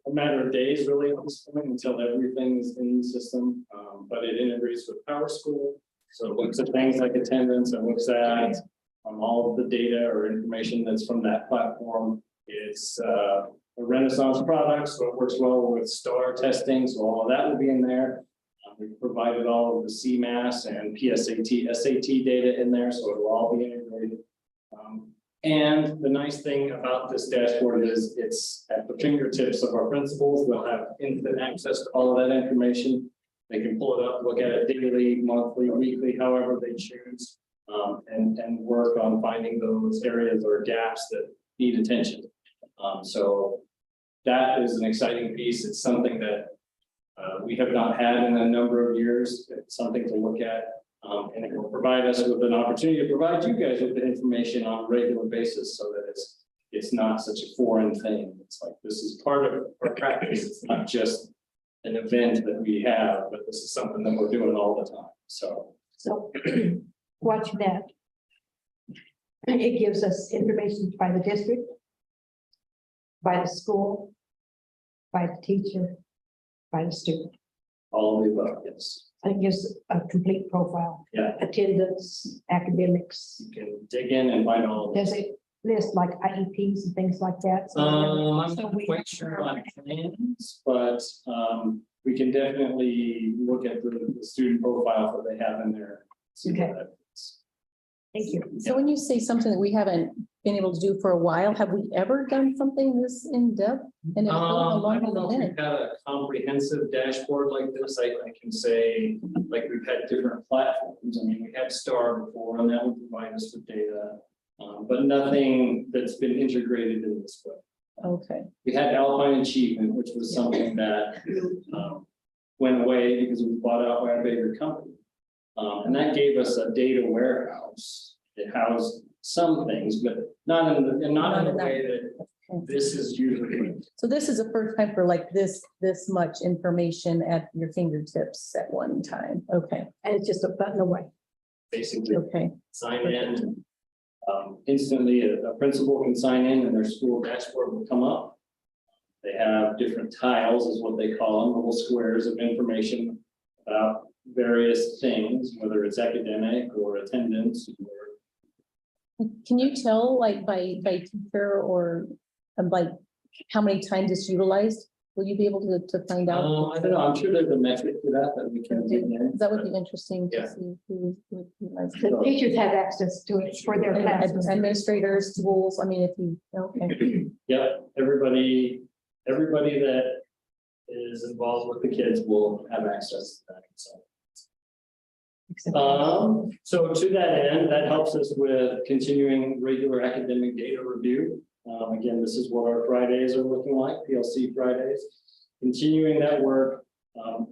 [SPEAKER 12] a matter of days really at this point until everything's in the system. But it integrates with PowerSchool. So it looks at things like attendance and looks at all of the data or information that's from that platform. It's a Renaissance product, so it works well with STAR testing. So all of that will be in there. We've provided all of the CMAS and PSAT, SAT data in there, so it'll all be integrated. And the nice thing about this dashboard is it's at the fingertips of our principals. They'll have instant access to all of that information. They can pull it up, look at it daily, monthly, weekly, however they choose, and work on finding those areas or gaps that need attention. So that is an exciting piece. It's something that we have not had in a number of years. It's something to look at. And it will provide us with an opportunity to provide you guys with the information on a regular basis so that it's not such a foreign thing. It's like, this is part of our practice. It's not just an event that we have, but this is something that we're doing all the time. So
[SPEAKER 2] Watch that. It gives us information by the district, by the school, by the teacher, by the student.
[SPEAKER 12] all of the above, yes.
[SPEAKER 2] It gives a complete profile.
[SPEAKER 12] Yeah.
[SPEAKER 2] Attendance, academics.
[SPEAKER 12] You can dig in and find all of it.
[SPEAKER 2] Does it list like IEPs and things like that?
[SPEAKER 12] I'm not quite sure on plans, but we can definitely look at the student profile that they have in there. See what
[SPEAKER 2] Okay.
[SPEAKER 12] that is.
[SPEAKER 2] Thank you.
[SPEAKER 1] So when you say something that we haven't been able to do for a while, have we ever done something this in depth? And if so, how
[SPEAKER 12] I
[SPEAKER 1] long
[SPEAKER 12] don't
[SPEAKER 1] has
[SPEAKER 12] know
[SPEAKER 1] it
[SPEAKER 12] if
[SPEAKER 1] been?
[SPEAKER 12] we've had a comprehensive dashboard like this. I can say, like, we've had different platforms. I mean, we had STAR before, and that would provide us with data. But nothing that's been integrated in this way.
[SPEAKER 1] Okay,
[SPEAKER 12] We had Alpine Achievement, which was something that went away because it was bought out by a bigger company. And that gave us a data warehouse. It housed some things, but not in the way that this is usually.
[SPEAKER 1] so this is the first time for like this much information at your fingertips at one time. Okay,
[SPEAKER 2] And it's just a button away.
[SPEAKER 12] Basically
[SPEAKER 1] okay.
[SPEAKER 12] sign in. Instantly, a principal can sign in and their school dashboard will come up. They have different tiles is what they call them, little squares of information about various things, whether it's academic or attendance.
[SPEAKER 1] Can you tell like by teacher or like how many times it's utilized? Will you be able to find out?
[SPEAKER 12] I don't know, I'm sure there's a metric to that we can dig in.
[SPEAKER 1] That would be interesting
[SPEAKER 12] Yeah.
[SPEAKER 1] to see who utilizes
[SPEAKER 2] The
[SPEAKER 1] it.
[SPEAKER 2] teachers have access to it for their classes.
[SPEAKER 1] Administrators, schools, I mean, if you, okay.
[SPEAKER 12] Yeah, everybody that is involved with the kids will have access to that, so. So to that end, that helps us with continuing regular academic data review. Again, this is what our Fridays are looking like, PLC Fridays. Continuing that work,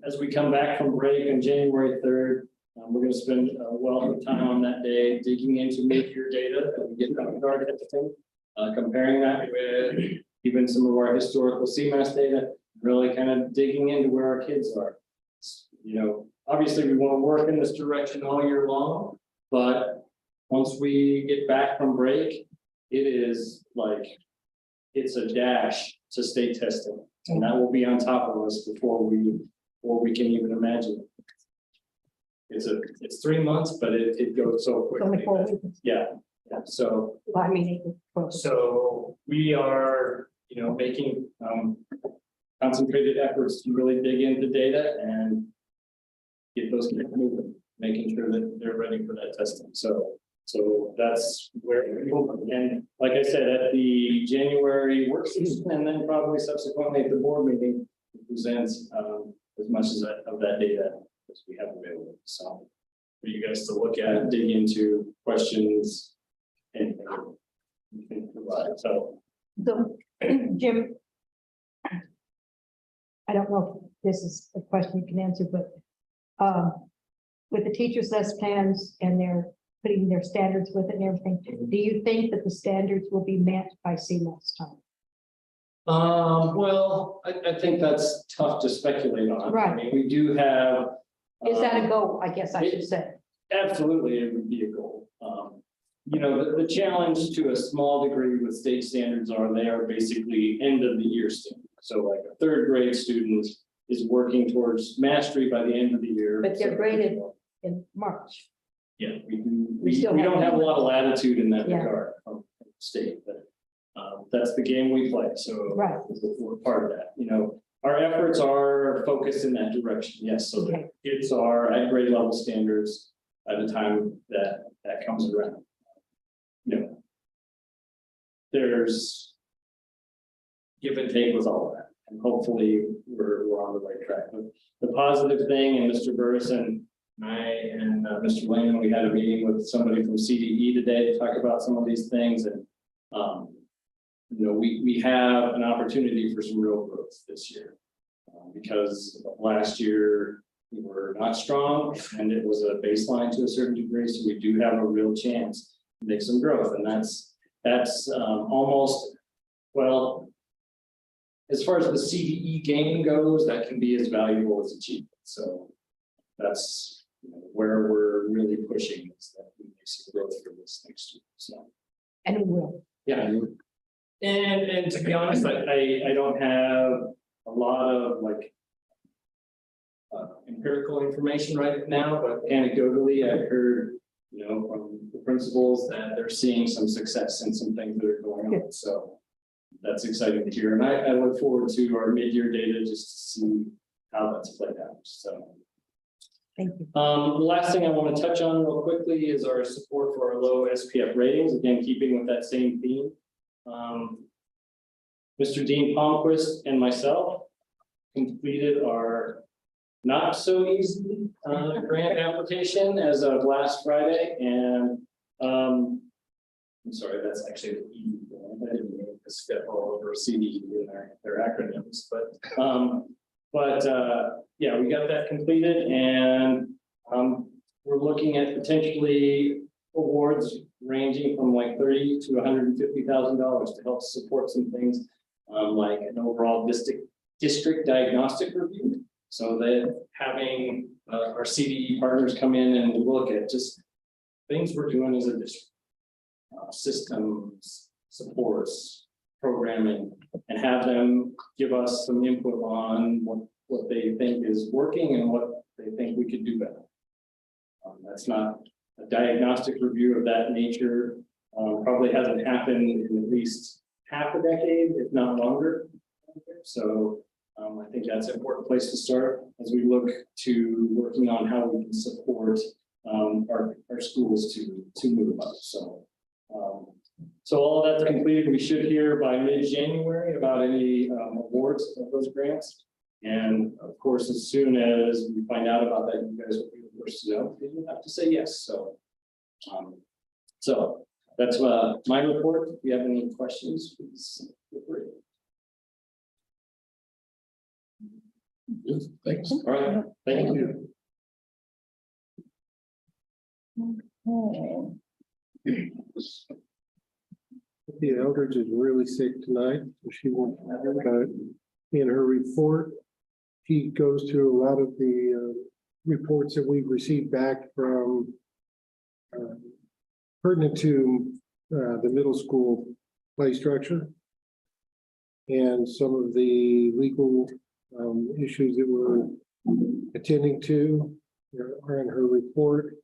[SPEAKER 12] as we come back from break on January 3rd, we're going to spend a wealth of time on that day digging into mid-year data that we get from our testing, comparing that with even some of our historical CMAS data, really kind of digging into where our kids are. You know, obviously we want to work in this direction all year long, but once we get back from break, it is like, it's a dash to state testing, and that will be on top of us before we can even imagine. It's 3 months, but it goes so quickly.
[SPEAKER 2] Only 4 weeks.
[SPEAKER 12] Yeah, so
[SPEAKER 2] Well, I mean, April 12th.
[SPEAKER 12] so we are, you know, making concentrated efforts to really dig into data and get those kids moving, making sure that they're ready for that testing. So that's where, and like I said, at the January work session, and then probably subsequently at the board meeting, we present as much as of that data as we have available. So for you guys to look at, dig into questions, and provide. So
[SPEAKER 2] So, Jim, I don't know this is a question you can answer, but with the teachers' lesson plans and they're putting their standards with it and everything, do you think that the standards will be met by CMOS time?
[SPEAKER 12] Well, I think that's tough to speculate on. I
[SPEAKER 2] Right.
[SPEAKER 12] mean, we do have.
[SPEAKER 2] Is that a goal? I guess I should say.
[SPEAKER 12] Absolutely, it would be a goal. You know, the challenge to a small degree with state standards are they are basically end of the year standards. So like a third grade student is working towards mastery by the end of the year.
[SPEAKER 2] But they're graded in March.
[SPEAKER 12] Yeah, we do,
[SPEAKER 2] We still
[SPEAKER 12] we don't
[SPEAKER 2] have-
[SPEAKER 12] have a lot of latitude in that
[SPEAKER 2] Yeah.
[SPEAKER 12] regard from the state, but that's the game we play, so.
[SPEAKER 2] Right.
[SPEAKER 12] We're part of that, you know, our efforts are focused in that direction, yes, so
[SPEAKER 2] Okay.
[SPEAKER 12] that kids are at grade level standards by the time that comes around. You know, there's give and take with all of that, and hopefully we're on the right track. But the positive thing, and Mr. Burris and I and Mr. Lehman, we had a meeting with somebody from CDE today to talk about some of these things, and you know, we have an opportunity for some real growth this year. Because last year we were not strong and it was a baseline to a certain degree, so we do have a real chance to make some growth, and that's almost, well, as far as the CDE game goes, that can be as valuable as achievement. So that's, you know, where we're really pushing, is that we make some growth for this next year. So
[SPEAKER 2] And it will.
[SPEAKER 12] yeah, and to be honest, I don't have a lot of like empirical information right now, but anecdotally, I've heard, you know, from the principals that they're seeing some success in some things that are going on. So that's exciting to hear, and I look forward to our mid-year data just to see how that's played out. So.
[SPEAKER 2] Thank you.
[SPEAKER 12] The last thing I want to touch on real quickly is our support for our low SPF ratings, again, keeping with that same theme. Mr. Dean Palmquist and myself completed our not so easy grant application as of last Friday, and I'm sorry, that's actually the E. I didn't mean to step all over CD in their acronyms, but yeah, we got that completed, and we're looking at potentially awards ranging from like $30,000 to $150,000 to help support some things like an overall district diagnostic review. So that having our CDE partners come in and look at just things we're doing as a district, systems, supports, programming, and have them give us some input on what they think is working and what they think we could do better. That's not a diagnostic review of that nature. Probably hasn't happened in at least half a decade, if not longer. So I think that's an important place to start as we look to working on how we can support our schools to move up. So all of that's completed. We should hear by mid-January about any awards of those grants. And of course, as soon as we find out about that, you guys will be the first to know. You have to say yes. So that's my report. If you have any questions, please feel free.
[SPEAKER 8] Thanks.
[SPEAKER 12] All right, thank you.
[SPEAKER 1] Okay.
[SPEAKER 11] The Eldridge is really sick tonight, so she won't, in her report, she goes through a lot of the reports that we've received back from pertinent to the middle school play structure and some of the legal issues that we're attending to are in her report.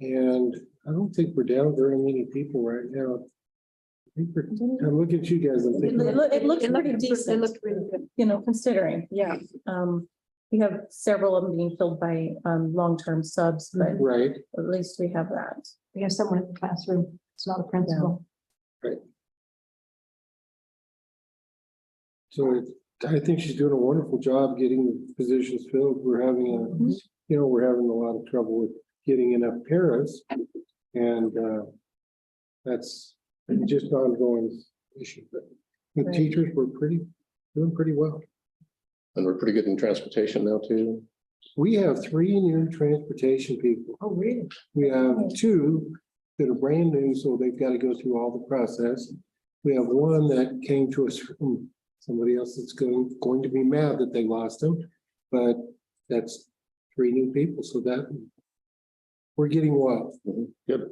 [SPEAKER 11] And I don't think we're down very many people right now. I'm looking at you guys. I'm thinking,
[SPEAKER 1] It looks pretty decent.
[SPEAKER 2] It looked really good.
[SPEAKER 1] You know, considering, yeah. We have several of them being filled by long-term subs, but
[SPEAKER 11] right.
[SPEAKER 1] at least we have that.
[SPEAKER 2] We have someone in the classroom. It's not a principal.
[SPEAKER 11] So I think she's doing a wonderful job getting the positions filled. We're having we're having a lot of trouble with getting enough parents, and that's just an ongoing issue. But the
[SPEAKER 1] Right.
[SPEAKER 11] teachers were doing pretty well.
[SPEAKER 8] And we're pretty good in transportation now too.
[SPEAKER 11] We have 3 new transportation people.
[SPEAKER 2] Oh, really?
[SPEAKER 11] We have 2 that are brand new, so they've got to go through all the process. We have 1 that came to us from somebody else that's going to be mad that they lost them. But that's 3 new people, so that we're getting well.
[SPEAKER 8] Good.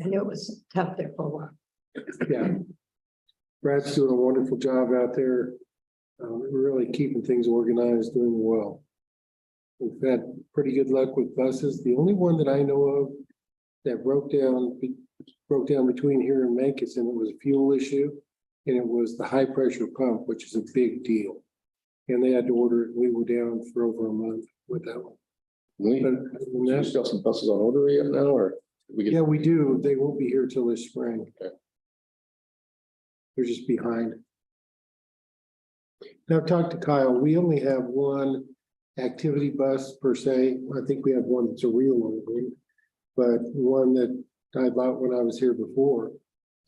[SPEAKER 2] I know it was tough there for a while.
[SPEAKER 11] Yeah. Brad's doing a wonderful job out there. Really keeping things organized, doing well. We've had pretty good luck with buses. The only one that I know of that broke down between here and Memphis, and it was a fuel issue. And it was the high pressure pump, which is a big deal. And they had to order it. We were down for over a month with that one.
[SPEAKER 8] We
[SPEAKER 11] But other than that,
[SPEAKER 8] still some buses on order yet now, or we get?
[SPEAKER 11] yeah, we do. They won't be here till this spring.
[SPEAKER 8] Okay.
[SPEAKER 11] They're just behind. Now, I've talked to Kyle. We only have 1 activity bus per se. I think we have 1 that's a real old one, but one that I bought when I was here before.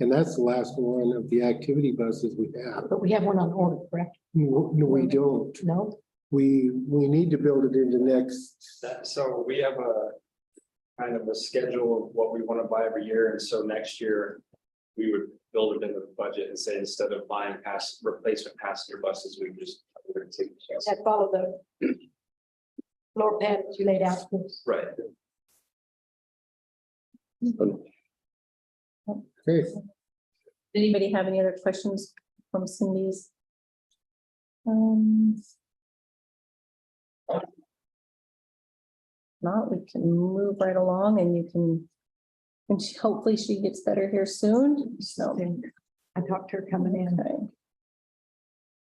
[SPEAKER 11] And that's the last one of the activity buses we have.
[SPEAKER 2] But we have one on order, correct?
[SPEAKER 11] No, we don't.
[SPEAKER 2] No?
[SPEAKER 11] We need to build it into next.
[SPEAKER 12] So we have a kind of a schedule of what we want to buy every year, and so next year we would build it into the budget and say instead of buying replacement passenger buses, we just we're gonna take the bus.
[SPEAKER 2] That follow the floor panels you laid out.
[SPEAKER 12] Right.
[SPEAKER 11] Okay,
[SPEAKER 1] Anybody have any other questions from Cindy's? Not, we can move right along and you can, and hopefully she gets better here soon, so.
[SPEAKER 2] I talked to her coming in.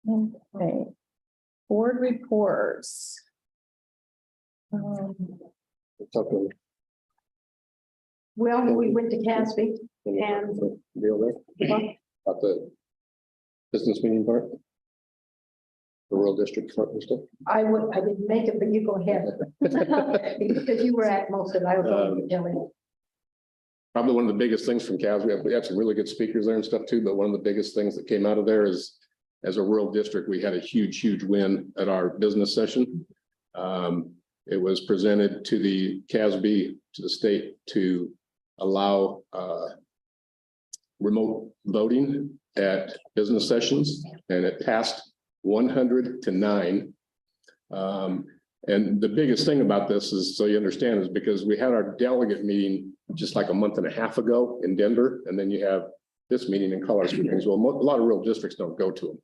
[SPEAKER 1] Okay. Okay. Board reports.
[SPEAKER 8] Talking
[SPEAKER 2] Well, we went to Casby and
[SPEAKER 8] deal there about the business meeting part. The rural district part and stuff.
[SPEAKER 2] I didn't make it, but you go ahead. Because you were at most of it. I was going to tell you.
[SPEAKER 8] Probably one of the biggest things from CAS, we have some really good speakers there and stuff too, but one of the biggest things that came out of there is, as a rural district, we had a huge win at our business session. It was presented to the CASB, to the state, to allow remote voting at business sessions, and it passed 100-9. And the biggest thing about this is, so you understand, is because we had our delegate meeting just like a month and a half ago in Denver, and then you have this meeting in Colorado Springs. Well, a lot of rural districts don't go to them.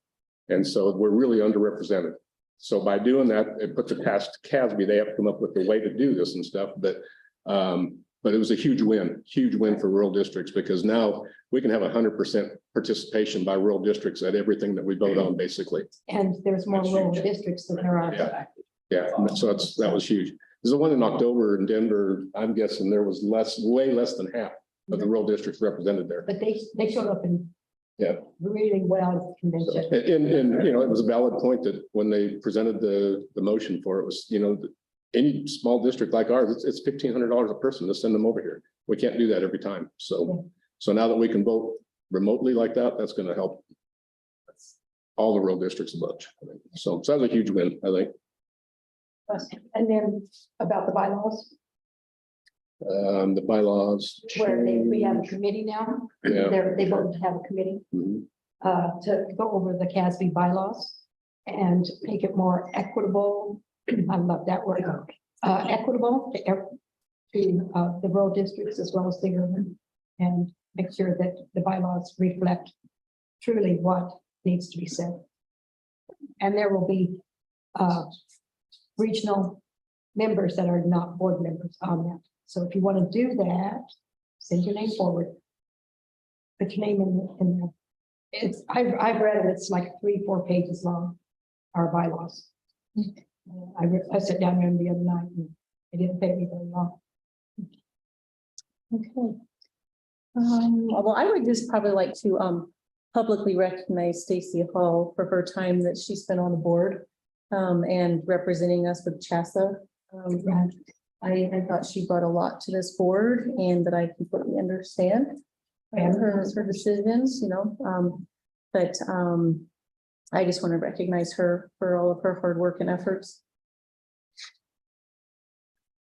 [SPEAKER 8] And so we're really underrepresented. So by doing that, it puts it past CASB. They have to come up with a way to do this and stuff, but it was a huge win for rural districts, because now we can have 100% participation by rural districts at everything that we vote on, basically.
[SPEAKER 2] And there's more rural districts than there are.
[SPEAKER 8] Yeah, so that was huge. There's the one in October in Denver. I'm guessing there was way less than half of the rural districts represented there.
[SPEAKER 2] But they showed up in
[SPEAKER 8] Yeah.
[SPEAKER 2] really well at the convention.
[SPEAKER 8] And you know, it was a valid point that when they presented the motion for it was, you know, any small district like ours, it's $1,500 a person to send them over here. We can't do that every time. So now that we can vote remotely like that, that's going to help all the rural districts a bunch. I think. So that was a huge win, I think.
[SPEAKER 2] And then about the bylaws,
[SPEAKER 8] The bylaws.
[SPEAKER 2] where we have a committee now.
[SPEAKER 8] Yeah.
[SPEAKER 2] They voted to have a committee
[SPEAKER 8] Mhm.
[SPEAKER 2] to go over the CASB bylaws and make it more equitable. I love that word. Equitable to the rural districts as well as the urban, and make sure that the bylaws reflect truly what needs to be said. And there will be regional members that are not board members on that. So if you want to do that, send your name forward. Put your name in there. I've read it. It's like 3-4 pages long, our bylaws. I sat down there the other night and it didn't take me very long.
[SPEAKER 1] Okay. Well, I would just probably like to publicly recognize Stacy Hall for her time that she spent on the board and representing us with CHASA. I thought she brought a lot to this board, and that I completely understand her decisions, you know, but I just want to recognize her for all of her hard work and efforts.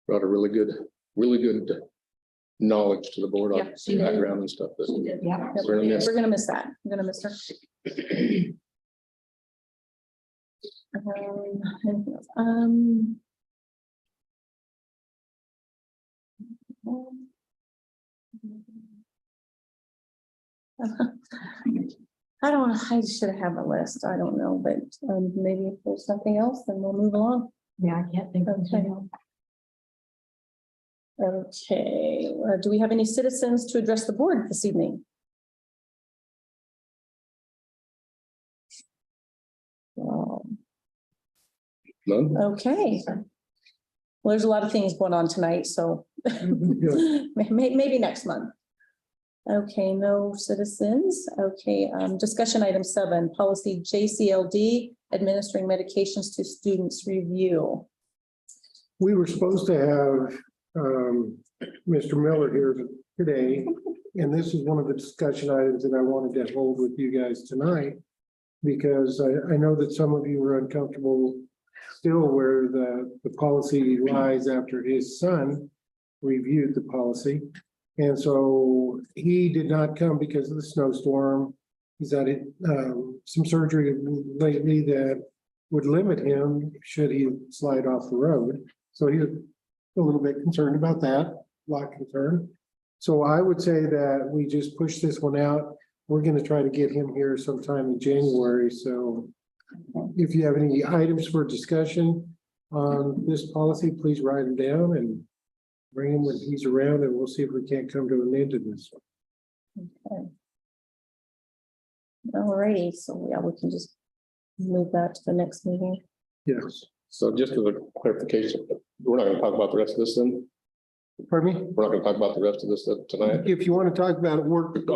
[SPEAKER 8] Brought a really good knowledge to the board
[SPEAKER 1] Yeah,
[SPEAKER 8] on
[SPEAKER 1] she did.
[SPEAKER 8] background and stuff.
[SPEAKER 1] She did.
[SPEAKER 2] Yeah.
[SPEAKER 8] We're gonna miss.
[SPEAKER 1] We're gonna miss that. I'm gonna miss her. Anything else? I don't, I should have a list. I don't know, but maybe if there's something else, then we'll move along.
[SPEAKER 2] Yeah, I can't think of
[SPEAKER 1] Okay.
[SPEAKER 2] anything else.
[SPEAKER 1] Okay, do we have any citizens to address the board this evening?
[SPEAKER 8] None?
[SPEAKER 1] Okay. Well, there's a lot of things going on tonight, so maybe next month. Okay, no citizens. Okay, discussion item 7, policy JCLD, administering medications to students review.
[SPEAKER 11] We were supposed to have Mr. Miller here today, and this is one of the discussion items that I wanted to hold with you guys tonight. Because I know that some of you are uncomfortable still where the policy lies after his son reviewed the policy. And so he did not come because of the snowstorm. He's had some surgery lately that would limit him should he slide off the road. So he's a little bit concerned about that, a lot concerned. So I would say that we just push this one out. We're going to try to get him here sometime in January. So if you have any items for discussion on this policy, please write them down and bring him when he's around, and we'll see if we can't come to an end to this one.
[SPEAKER 1] Okay. All righty, so yeah, we can just move that to the next meeting.
[SPEAKER 11] Yes.
[SPEAKER 8] So just as a clarification, we're not gonna talk about the rest of this then?
[SPEAKER 11] Pardon me?
[SPEAKER 8] We're not gonna talk about the rest of this tonight?
[SPEAKER 11] If you want to talk about it, work. Make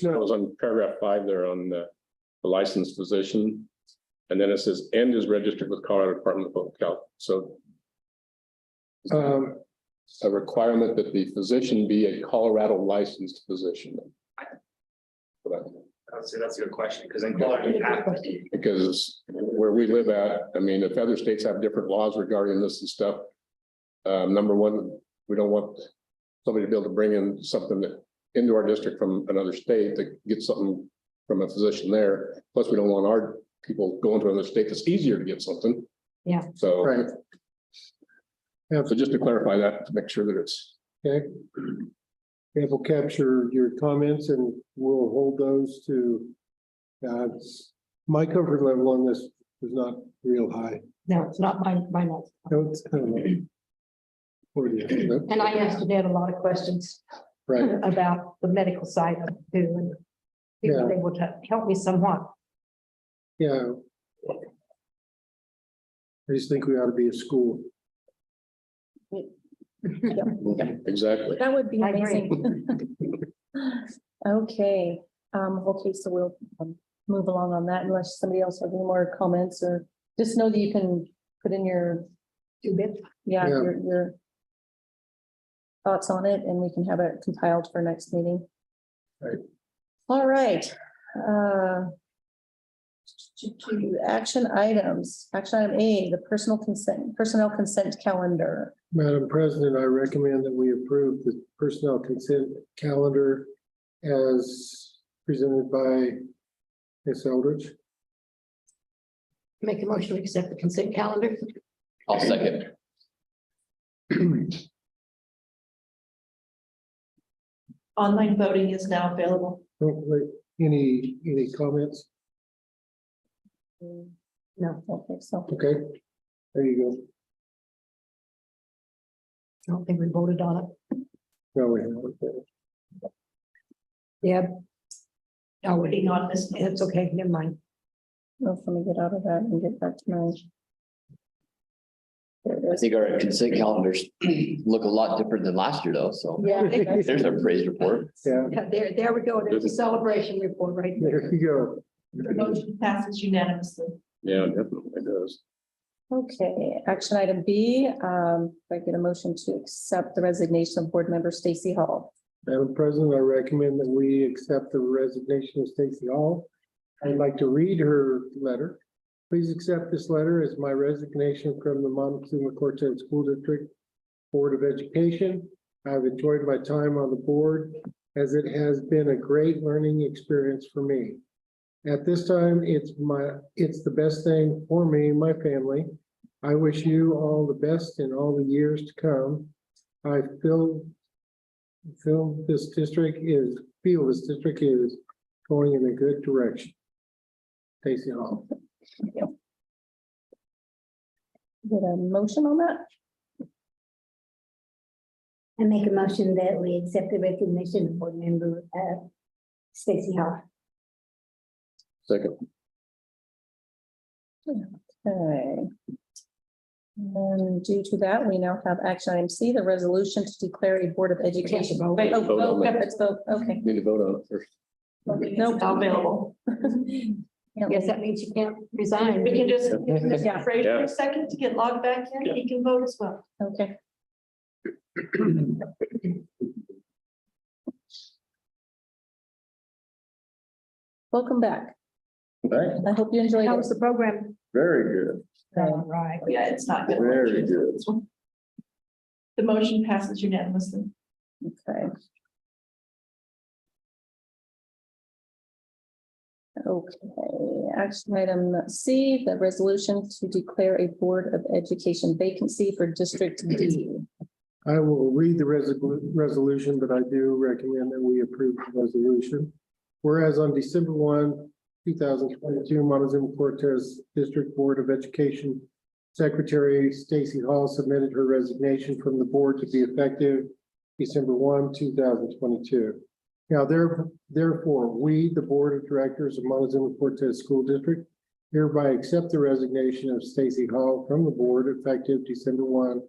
[SPEAKER 8] I
[SPEAKER 11] note.
[SPEAKER 8] was on paragraph 5 there on the licensed physician. And then it says, and is registered with Colorado Department of Public Health. So a requirement that the physician be a Colorado licensed physician.
[SPEAKER 10] I would say that's a good question, because in Colorado, you have to be.
[SPEAKER 8] Because where we live at, I mean, if other states have different laws regarding this and stuff. Number one, we don't want somebody to be able to bring in something that into our district from another state to get something from a physician there. Plus, we don't want our people going to another state that's easier to get something.
[SPEAKER 2] Yeah.
[SPEAKER 8] So.
[SPEAKER 11] Right.
[SPEAKER 8] Yeah, so just to clarify that, to make sure that it's.
[SPEAKER 11] Okay. Okay, we'll capture your comments and we'll hold those to, my comfort level on this is not real high.
[SPEAKER 2] No, it's not my notes.
[SPEAKER 11] No, it's,
[SPEAKER 2] And I asked Dad a lot of questions
[SPEAKER 11] right,
[SPEAKER 2] about the medical side of it too, and he was able to help me somewhat.
[SPEAKER 11] yeah. I just think we ought to be a school.
[SPEAKER 8] Exactly.
[SPEAKER 1] That would be
[SPEAKER 2] I agree.
[SPEAKER 1] amazing. Okay, okay, so we'll move along on that unless somebody else has any more comments, or just know that you can put in your,
[SPEAKER 2] 2 bits.
[SPEAKER 11] Yeah.
[SPEAKER 1] your thoughts on it, and we can have it compiled for next meeting.
[SPEAKER 11] Right.
[SPEAKER 1] All right. Action items. Action item A, the personnel consent calendar.
[SPEAKER 11] Madam President, I recommend that we approve the personnel consent calendar as presented by Ms. Eldridge.
[SPEAKER 2] Make a motion to accept the consent calendar.
[SPEAKER 4] I'll second.
[SPEAKER 3] Online voting is now available.
[SPEAKER 11] Any comments?
[SPEAKER 2] No,
[SPEAKER 1] Okay, so
[SPEAKER 11] Okay, there you
[SPEAKER 2] I don't think we voted on it.
[SPEAKER 11] go. No, we haven't.
[SPEAKER 2] Yeah. Oh, waiting on this. It's okay, never mind.
[SPEAKER 1] let me get out of that and get back to my. There it
[SPEAKER 4] I
[SPEAKER 1] is.
[SPEAKER 4] think our consent calendars look a lot different than last year though, so
[SPEAKER 1] Yeah.
[SPEAKER 4] there's our praise report.
[SPEAKER 11] Yeah,
[SPEAKER 2] Yeah, there we go. There's a celebration report right there.
[SPEAKER 11] there you go.
[SPEAKER 3] The motion passes unanimously.
[SPEAKER 8] Yeah, definitely it does.
[SPEAKER 1] Okay, action item B, if I get a motion to accept the resignation of board member Stacy Hall.
[SPEAKER 11] Madam President, I recommend that we accept the resignation of Stacy Hall I'd like to read her letter. Please accept this letter as my resignation from the Montezuma-Cortez School District Board of Education. I've enjoyed my time on the board as it has been a great learning experience for me. At this time, it's the best thing for me and my family. I wish you all the best in all the years to come. I feel this district is going in a good direction. Stacy Hall.
[SPEAKER 1] Get a motion on that?
[SPEAKER 2] I make a motion that we accept the recognition of board member Stacy Hall.
[SPEAKER 8] Second.
[SPEAKER 1] Okay. And due to that, we now have action item C, the resolution to declare a Board of Education. Wait, oh,
[SPEAKER 8] Vote on that.
[SPEAKER 1] let's vote. Okay.
[SPEAKER 8] Need to vote on it first.
[SPEAKER 1] Nope.
[SPEAKER 3] Available.
[SPEAKER 2] Yes, that means you can't resign.
[SPEAKER 3] We can just,
[SPEAKER 1] Yeah.
[SPEAKER 3] Fraser
[SPEAKER 8] Yeah.
[SPEAKER 3] a second to get logged back in, he can vote as well.
[SPEAKER 1] Okay. Welcome back.
[SPEAKER 4] Thanks.
[SPEAKER 1] I hope you enjoyed
[SPEAKER 2] How
[SPEAKER 1] it.
[SPEAKER 2] was the program?
[SPEAKER 4] Very good,
[SPEAKER 2] Right.
[SPEAKER 3] Yeah, it's not good.
[SPEAKER 4] very good.
[SPEAKER 3] The motion passes unanimously.
[SPEAKER 1] Okay. Okay, action item C, the resolution to declare a Board of Education vacancy for District D.
[SPEAKER 11] I will read the resolution, but I do recommend that we approve the resolution. Whereas on December 1, 2022, Montezuma-Cortez District Board of Education Secretary Stacy Hall submitted her resignation from the board to be effective December 1, 2022. Now, therefore, we, the Board of Directors of Montezuma-Cortez School District, hereby accept the resignation of Stacy Hall from the board effective December 1,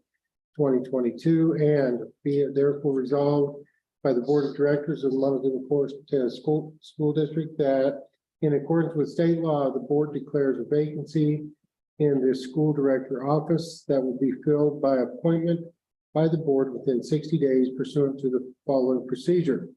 [SPEAKER 11] 2022, and be it therefore resolved by the Board of Directors of Montezuma-Cortez School District that in accordance with state law, the board declares a vacancy in the school director office that will be filled by appointment by the board within 60 days pursuant to the following procedure.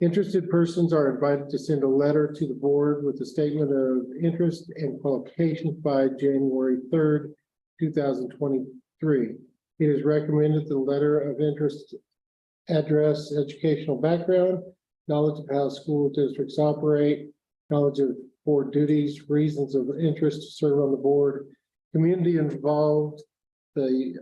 [SPEAKER 11] Interested persons are invited to send a letter to the board with a statement of interest and qualifications by January 3rd, 2023. It is recommended the letter of interest address educational background, knowledge of how school districts operate, knowledge of board duties, reasons of interest to serve on the board, community involved, the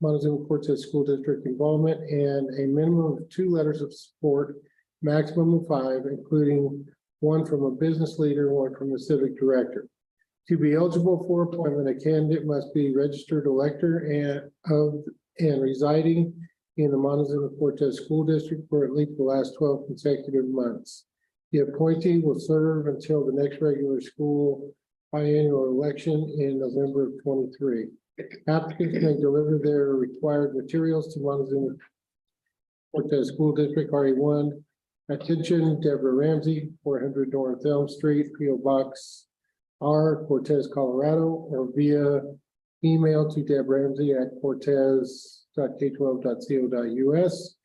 [SPEAKER 11] Montezuma-Cortez School District involvement, and a minimum of 2 letters of support, maximum of 5, including one from a business leader, one from the civic director. To be eligible for appointment, a candidate must be registered elector and residing in the Montezuma-Cortez School District for at least the last 12 consecutive months. The appointee will serve until the next regular school biannual election in November of 23. Applicants may deliver their required materials to Montezuma-Cortez School District RE1. Attention, Deborah Ramsey, 400 North Elm Street, P.O. Box R, Cortez, Colorado, or via email to debramsey@cortez.k12.co.us.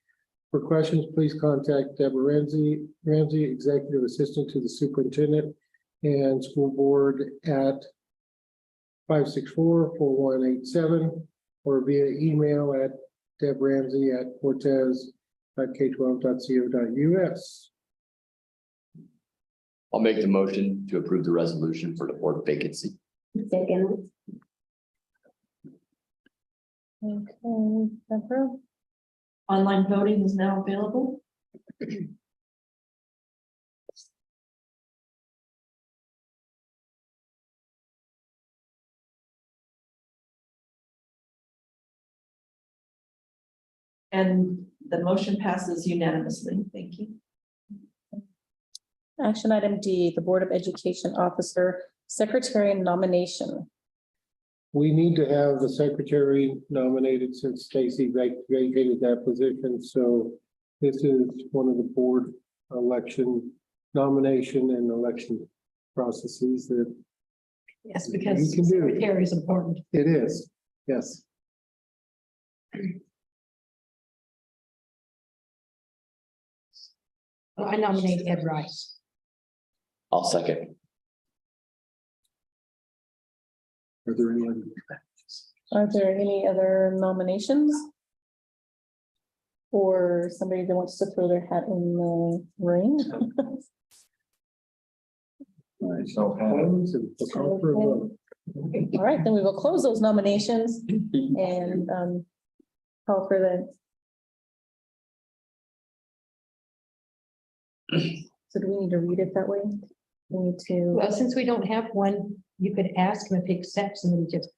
[SPEAKER 11] For questions, please contact Deborah Ramsey, Executive Assistant to the Superintendent and School Board at 564-4187 or via email at debramsey@cortez.k12.co.us.
[SPEAKER 4] I'll make the motion to approve the resolution for the board vacancy.
[SPEAKER 2] Second.
[SPEAKER 1] Okay, Deborah?
[SPEAKER 3] Online voting is now available. And the motion passes unanimously. Thank you.
[SPEAKER 1] Action item D, the Board of Education Officer Secretary nomination.
[SPEAKER 11] We need to have the secretary nominated since Stacy vacated that position, so this is one of the board election nomination and election processes that
[SPEAKER 3] Yes,
[SPEAKER 11] You
[SPEAKER 3] because
[SPEAKER 11] can do it.
[SPEAKER 3] secretary is important.
[SPEAKER 11] it is, yes.
[SPEAKER 2] I nominate Ed Rice.
[SPEAKER 4] I'll second.
[SPEAKER 11] Are there any other?
[SPEAKER 1] Are there any other nominations? Or somebody that wants to throw their hat in the ring?
[SPEAKER 11] So.
[SPEAKER 1] All right, then we will close those nominations and call for the. So do we need to read it that way? We need to.
[SPEAKER 2] Well, since we don't have one, you could ask him if he accepts and then just.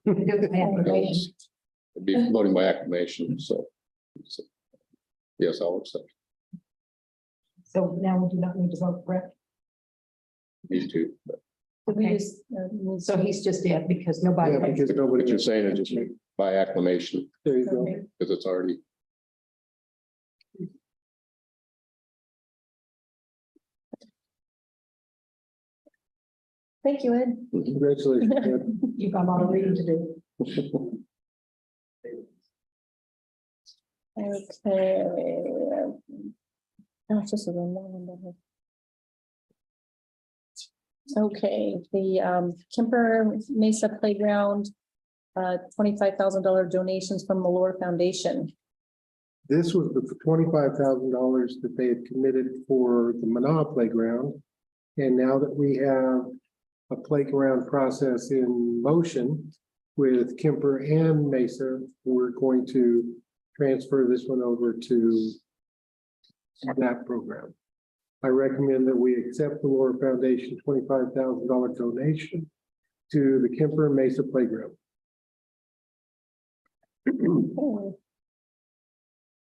[SPEAKER 2] do the application.
[SPEAKER 8] It'd be voting by acclamation, so. Yes, I'll accept.
[SPEAKER 2] So now we do not need to vote, correct?
[SPEAKER 8] These two.
[SPEAKER 1] We
[SPEAKER 2] Okay,
[SPEAKER 1] just,
[SPEAKER 2] so he's just dead because nobody.
[SPEAKER 11] Yeah, because nobody.
[SPEAKER 8] What you're saying is just by acclamation,
[SPEAKER 11] There you go.
[SPEAKER 1] okay.
[SPEAKER 8] because it's already.
[SPEAKER 1] Thank you, Ed.
[SPEAKER 11] Congratulations. Ed.
[SPEAKER 2] You've got a lot of reading to do.
[SPEAKER 1] Okay. Oh, it's just a reminder. Okay, the Kemper Mesa Playground, $25,000 donations from the Malore Foundation.
[SPEAKER 11] This was the $25,000 that they had committed for the Manaa Playground. And now that we have a playground process in motion with Kemper and Mesa, we're going to transfer this one over to that program. I recommend that we accept the Malore Foundation $25,000 donation to the Kemper Mesa Playground.
[SPEAKER 1] Do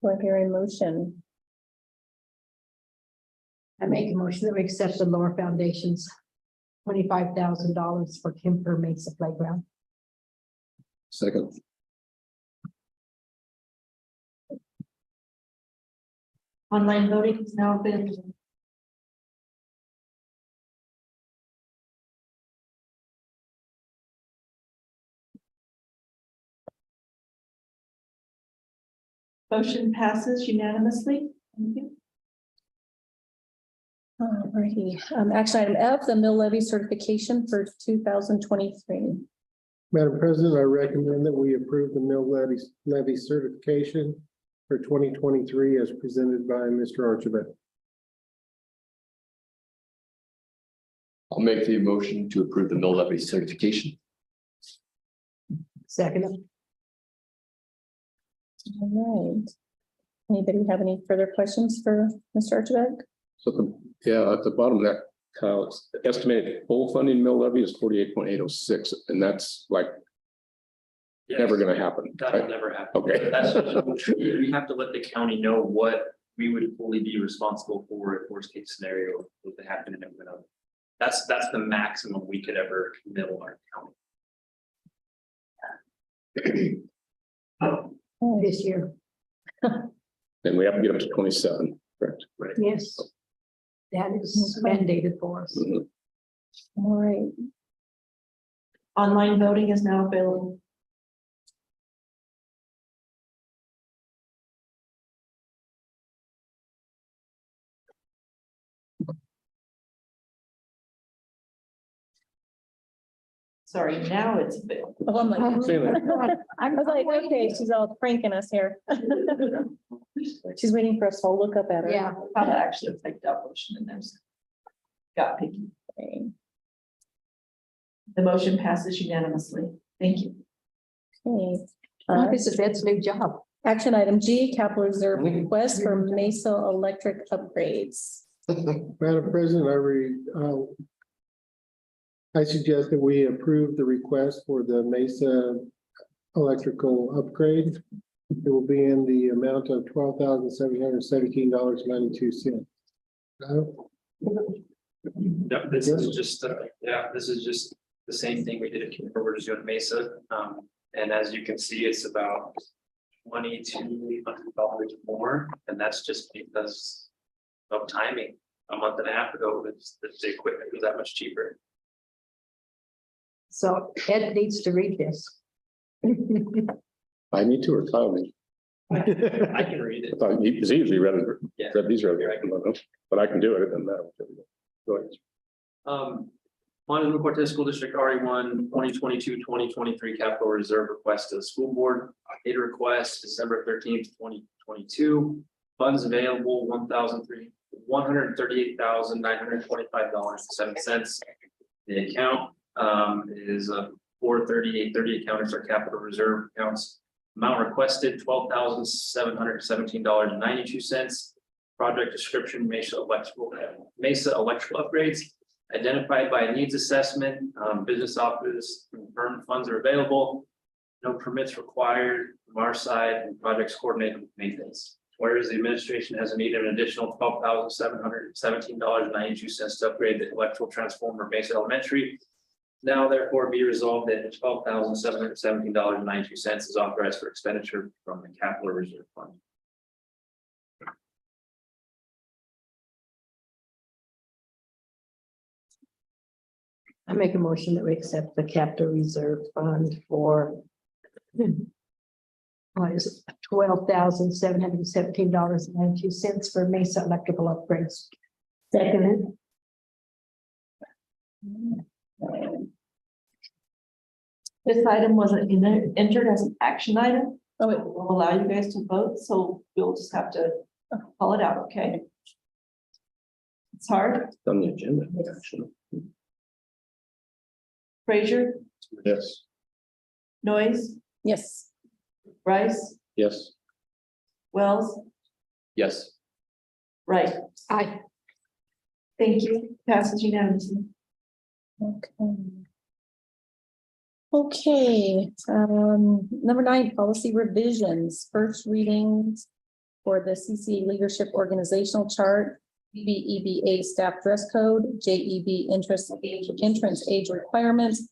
[SPEAKER 1] I hear a motion?
[SPEAKER 2] I make a motion that we accept the Lower Foundation's $25,000 for Kemper Mesa Playground.
[SPEAKER 8] Second.
[SPEAKER 2] Online voting is now available.
[SPEAKER 13] Motion passes unanimously. Thank you.
[SPEAKER 1] Alrighty, action item F, the mill levy certification for 2023.
[SPEAKER 11] Madam President, I recommend that we approve the mill levy certification for 2023 as presented by Mr. Archibald.
[SPEAKER 4] I'll make the motion to approve the mill levy certification.
[SPEAKER 2] Second.
[SPEAKER 1] All right. Anybody have any further questions for Mr. Archibald?
[SPEAKER 8] So yeah, at the bottom of that, Kyle, it's estimated full funding mill levy is 48.806, and that's like never gonna happen.
[SPEAKER 12] That'll
[SPEAKER 8] right?
[SPEAKER 12] never happen.
[SPEAKER 8] Okay.
[SPEAKER 12] That's, we have to let the county know what we would fully be responsible for if worst case scenario was to happen and it went up. That's the maximum we could ever mill our county.
[SPEAKER 2] This year.
[SPEAKER 8] Then we have to get up to 27, correct?
[SPEAKER 12] Right.
[SPEAKER 2] Yes. That is mandated for us.
[SPEAKER 8] Mhm.
[SPEAKER 1] All right,
[SPEAKER 13] Online voting is now available. Sorry, now it's available.
[SPEAKER 1] oh, I'm like, I was like,
[SPEAKER 2] waiting.
[SPEAKER 1] okay, she's all pranking us here. She's waiting for us to look up at her.
[SPEAKER 2] Yeah.
[SPEAKER 13] How to actually take that motion and then got picky.
[SPEAKER 1] Okay.
[SPEAKER 13] The motion passes unanimously. Thank you.
[SPEAKER 1] Okay.
[SPEAKER 2] This is Ed's new job.
[SPEAKER 1] Action item G, capital reserve request for Mesa electric upgrades.
[SPEAKER 11] Madam President, I suggest that we approve the request for the Mesa electrical upgrade. It will be in the amount of $12,717.92.
[SPEAKER 12] Yep, this is just, this is just the same thing we did at Kemper, we're just doing Mesa. And as you can see, it's about $2,200 more, and that's just because of timing. A month and a half ago, the equipment was that much cheaper.
[SPEAKER 2] So Ed needs to read this.
[SPEAKER 8] I need to, or Kyle needs.
[SPEAKER 12] I can read
[SPEAKER 8] I
[SPEAKER 12] it.
[SPEAKER 8] thought he's usually read
[SPEAKER 12] Yeah.
[SPEAKER 8] these earlier, but I can do it, it doesn't matter. Go ahead.
[SPEAKER 12] Montezuma-Cortez School District RE1 2022-2023 capital reserve request to the school board. Data request December 13th, 2022. Funds available $138,925.07. The account is 43830 accounted for capital reserve accounts. Amount requested $12,717.92. Project description Mesa electrical upgrades. Identified by needs assessment, business office, confirmed funds are available. No permits required from our side, and projects coordinated with maintenance. Whereas the administration has a need of an additional $12,717.92 to upgrade the electrical transformer Mesa Elementary. Now therefore be resolved that $12,717.92 is authorized for expenditure from the capital reserve fund.
[SPEAKER 2] I make a motion that we accept the capital reserve fund for what is it, $12,717.92 for Mesa electrical upgrades. Second.
[SPEAKER 13] This item wasn't entered as an action item.
[SPEAKER 1] Oh, wait.
[SPEAKER 13] It will allow you guys to vote, so you'll just have to call it out, okay? It's hard.
[SPEAKER 8] On the agenda, actually.
[SPEAKER 13] Frazier,
[SPEAKER 8] Yes.
[SPEAKER 13] Noyes,
[SPEAKER 1] yes.
[SPEAKER 13] Rice,
[SPEAKER 8] Yes.
[SPEAKER 13] Wells,
[SPEAKER 12] Yes.
[SPEAKER 13] Wright.
[SPEAKER 2] Aye.
[SPEAKER 13] Thank you. Passes unanimously.
[SPEAKER 1] Okay. Okay, number 9, policy revisions, first readings for the CCA leadership organizational chart, BEBA staff dress code, JEB entrance age requirements,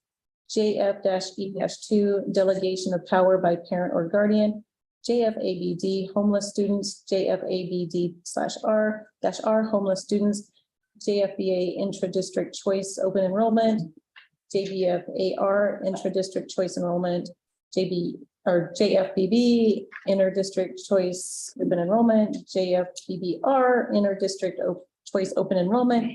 [SPEAKER 1] JF-E-2 delegation of power by parent or guardian, JFABD homeless students, JFABD/R homeless students, JFBA intra-district choice open enrollment, JBFAR intra-district choice enrollment, JFBB inter-district choice open enrollment, JFBBR inter-district choice open enrollment,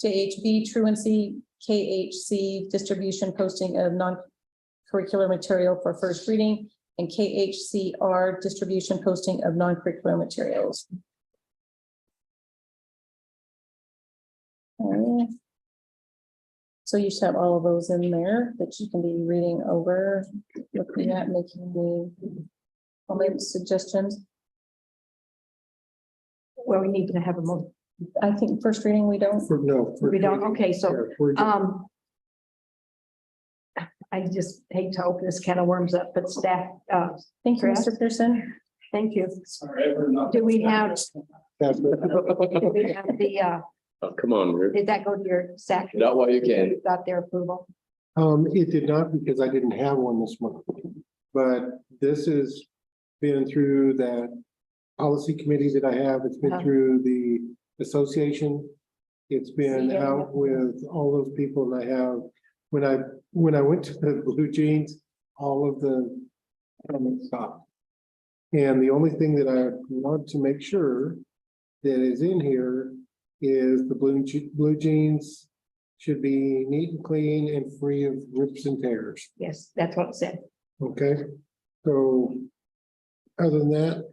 [SPEAKER 1] JHB truancy, KHC distribution posting of non-curricular material for first reading, and KHCR distribution posting of non-curricular materials. Okay. So you should have all of those in there that you can be reading over, looking at, making the comments, suggestions.
[SPEAKER 2] Well, we need to have a motion.
[SPEAKER 1] I think first reading, we don't.
[SPEAKER 2] We don't, okay, so,
[SPEAKER 11] We're just-
[SPEAKER 2] I just hate to open this can of worms up, but staff,
[SPEAKER 1] Thank you,
[SPEAKER 2] Chris?
[SPEAKER 1] Mr. Pearson.
[SPEAKER 2] thank you.
[SPEAKER 9] Sorry, we're not-
[SPEAKER 2] Do we have,
[SPEAKER 11] That's
[SPEAKER 2] do we have the,
[SPEAKER 8] Oh, come on, Rick.
[SPEAKER 2] did that go to your SAC?
[SPEAKER 8] Not while you can.
[SPEAKER 2] You got their approval?
[SPEAKER 11] It did not because I didn't have one this month. But this has been through that policy committee that I have. It's been
[SPEAKER 2] Uh-huh.
[SPEAKER 11] through the association. It's been
[SPEAKER 2] Yeah.
[SPEAKER 11] out with all those people and I have, when I went to the blue jeans, all of the comments stopped. And the only thing that I want to make sure that is in here is the blue jeans should be neat and clean and free of rips and tears.
[SPEAKER 2] Yes, that's what it said.
[SPEAKER 11] Okay, so other than that,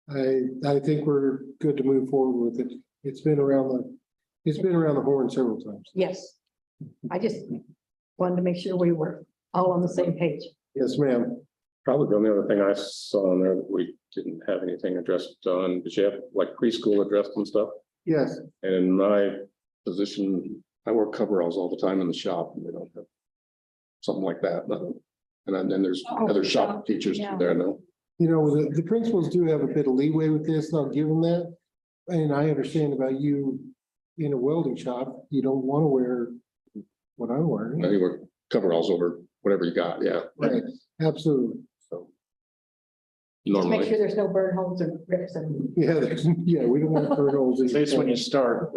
[SPEAKER 11] I think we're good to move forward with it. It's been around the horn several times.
[SPEAKER 2] Yes. I just wanted to make sure we were all on the same page.
[SPEAKER 11] Yes, ma'am.
[SPEAKER 8] Probably the only other thing I saw in there that we didn't have anything addressed on, did you have like preschool addressed and stuff?
[SPEAKER 11] Yes,
[SPEAKER 8] And in my position, I wear coveralls all the time in the shop and we don't have something like that. And then there's
[SPEAKER 2] Oh,
[SPEAKER 8] other shop teachers
[SPEAKER 2] yeah.
[SPEAKER 8] there now.
[SPEAKER 11] you know, the principals do have a bit of leeway with this, and I'll give them that. And I understand about you in a welding shop, you don't want to wear what I'm wearing.
[SPEAKER 8] You wear coveralls over whatever you got, yeah.
[SPEAKER 11] Right, absolutely.
[SPEAKER 8] So.
[SPEAKER 2] Just make
[SPEAKER 8] Normally,
[SPEAKER 2] sure there's no burn holes and rips and.
[SPEAKER 11] Yeah, we don't want to burn holes. in-
[SPEAKER 10] At least when you start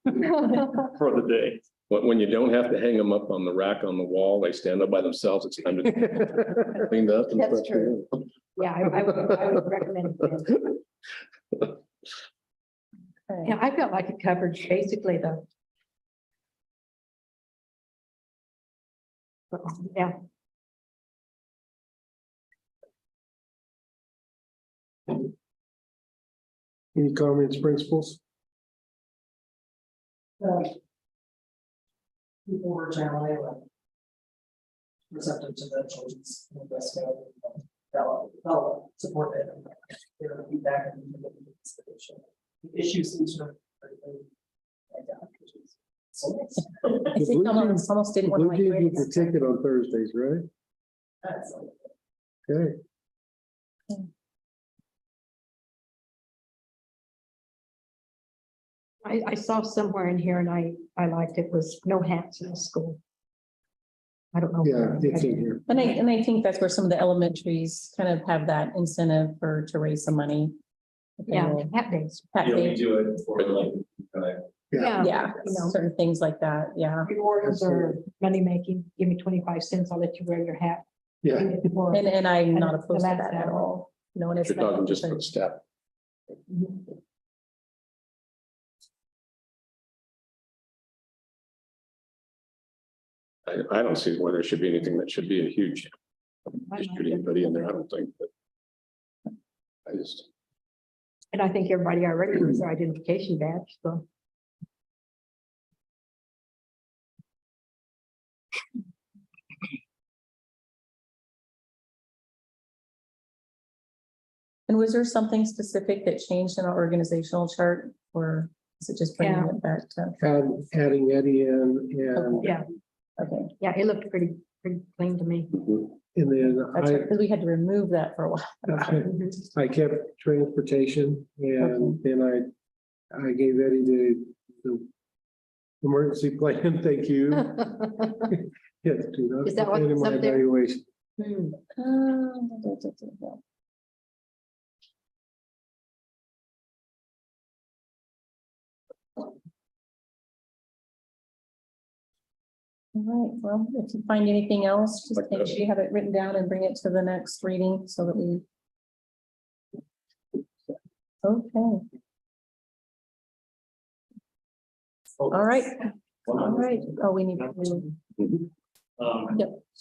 [SPEAKER 10] for the day.
[SPEAKER 8] when you don't have to hang them up on the rack on the wall, they stand up by themselves, it's time to clean up. and
[SPEAKER 2] That's
[SPEAKER 8] stuff,
[SPEAKER 2] true.
[SPEAKER 8] yeah.
[SPEAKER 2] Yeah, I would recommend it. Yeah, I felt like it covered basically
[SPEAKER 13] Yeah.
[SPEAKER 11] Any comments, principals?
[SPEAKER 3] People were generally receptive to the children's investment, develop, support it, and their feedback and the issue seems to have. So nice.
[SPEAKER 1] I think almost didn't want to
[SPEAKER 11] Blue Jays
[SPEAKER 1] like.
[SPEAKER 11] get the ticket on Thursdays, right?
[SPEAKER 3] That's-
[SPEAKER 11] Okay.
[SPEAKER 13] I saw somewhere in here and I liked it was no hats in the school. I don't know.
[SPEAKER 11] Yeah, it's in here.
[SPEAKER 1] And I think that's where some of the elementaries kind of have that incentive to raise some money.
[SPEAKER 13] Yeah, hat days.
[SPEAKER 1] Hat day.
[SPEAKER 12] do it for like,
[SPEAKER 13] Yeah.
[SPEAKER 1] Yeah,
[SPEAKER 13] You know,
[SPEAKER 1] certain things like that, yeah.
[SPEAKER 13] rewards or money making, give me 25 cents, I'll let you wear your hat.
[SPEAKER 11] Yeah.
[SPEAKER 1] And I'm not
[SPEAKER 13] And
[SPEAKER 1] opposed to
[SPEAKER 13] that's
[SPEAKER 1] that at
[SPEAKER 13] that.
[SPEAKER 1] all. No, and it's.
[SPEAKER 8] You're talking just for the staff. I don't see where there should be anything that should be a huge, distribute anybody in there, I don't think, but. I just,
[SPEAKER 13] And I think everybody already has their identification badge, so.
[SPEAKER 1] And was there something specific that changed in our organizational chart, or is it just bringing
[SPEAKER 13] Yeah.
[SPEAKER 1] it back to?
[SPEAKER 11] Adding Eddie in and,
[SPEAKER 13] Yeah,
[SPEAKER 1] Okay,
[SPEAKER 13] yeah, it looked pretty clean to me.
[SPEAKER 11] and then
[SPEAKER 1] that's right, because we had to remove that for a while.
[SPEAKER 11] I kept transportation and then I gave Eddie the emergency plan, thank you. Yes, do not.
[SPEAKER 13] Is that
[SPEAKER 11] put in
[SPEAKER 13] what's
[SPEAKER 11] my
[SPEAKER 13] up there?
[SPEAKER 11] evaluation.
[SPEAKER 13] Hmm.
[SPEAKER 1] All right, well, if you find anything else, just make sure you have it written down and bring it to the next reading so that we. Okay. All right, all right. Oh, we need. Yep.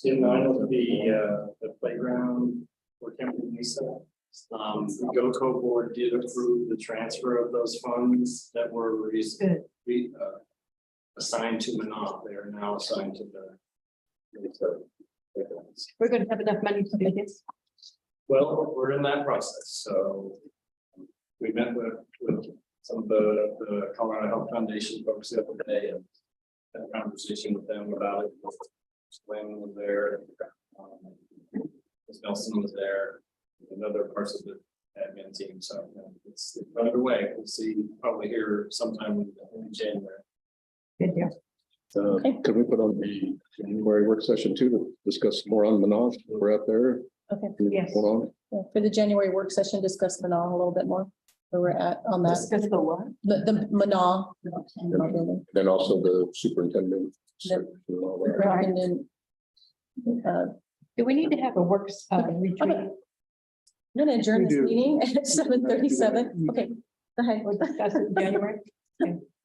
[SPEAKER 12] In line with the playground for Campbell Mesa. The GOCO board did approve the transfer of those funds that were assigned to Manaf. They are now assigned to the.
[SPEAKER 13] We're gonna have enough money to do this.
[SPEAKER 12] Well, we're in that process, so. We met with some of the Colorado Health Foundation folks the other day and had a conversation with them about it. Lynn was there, Ms. Nelson was there, and other parts of the admin team, so it's underway. We'll see, probably here sometime in January.
[SPEAKER 13] Good deal.
[SPEAKER 8] Could we put on the January work session too to discuss more on Manaf? We're out there.
[SPEAKER 1] Okay,
[SPEAKER 13] Yes.
[SPEAKER 8] Hold on.
[SPEAKER 1] yeah, for the January work session, discuss Manal a little bit more, where we're at on that,
[SPEAKER 13] Discuss the what?
[SPEAKER 1] the Manal.
[SPEAKER 8] Then also the superintendent. search and all that.
[SPEAKER 1] And then.
[SPEAKER 13] Do we need to have a works retreat?
[SPEAKER 1] I'm gonna adjourn
[SPEAKER 11] We
[SPEAKER 1] this
[SPEAKER 11] do.
[SPEAKER 1] meeting at 7:37. Okay, go ahead.
[SPEAKER 13] We'll discuss it in January.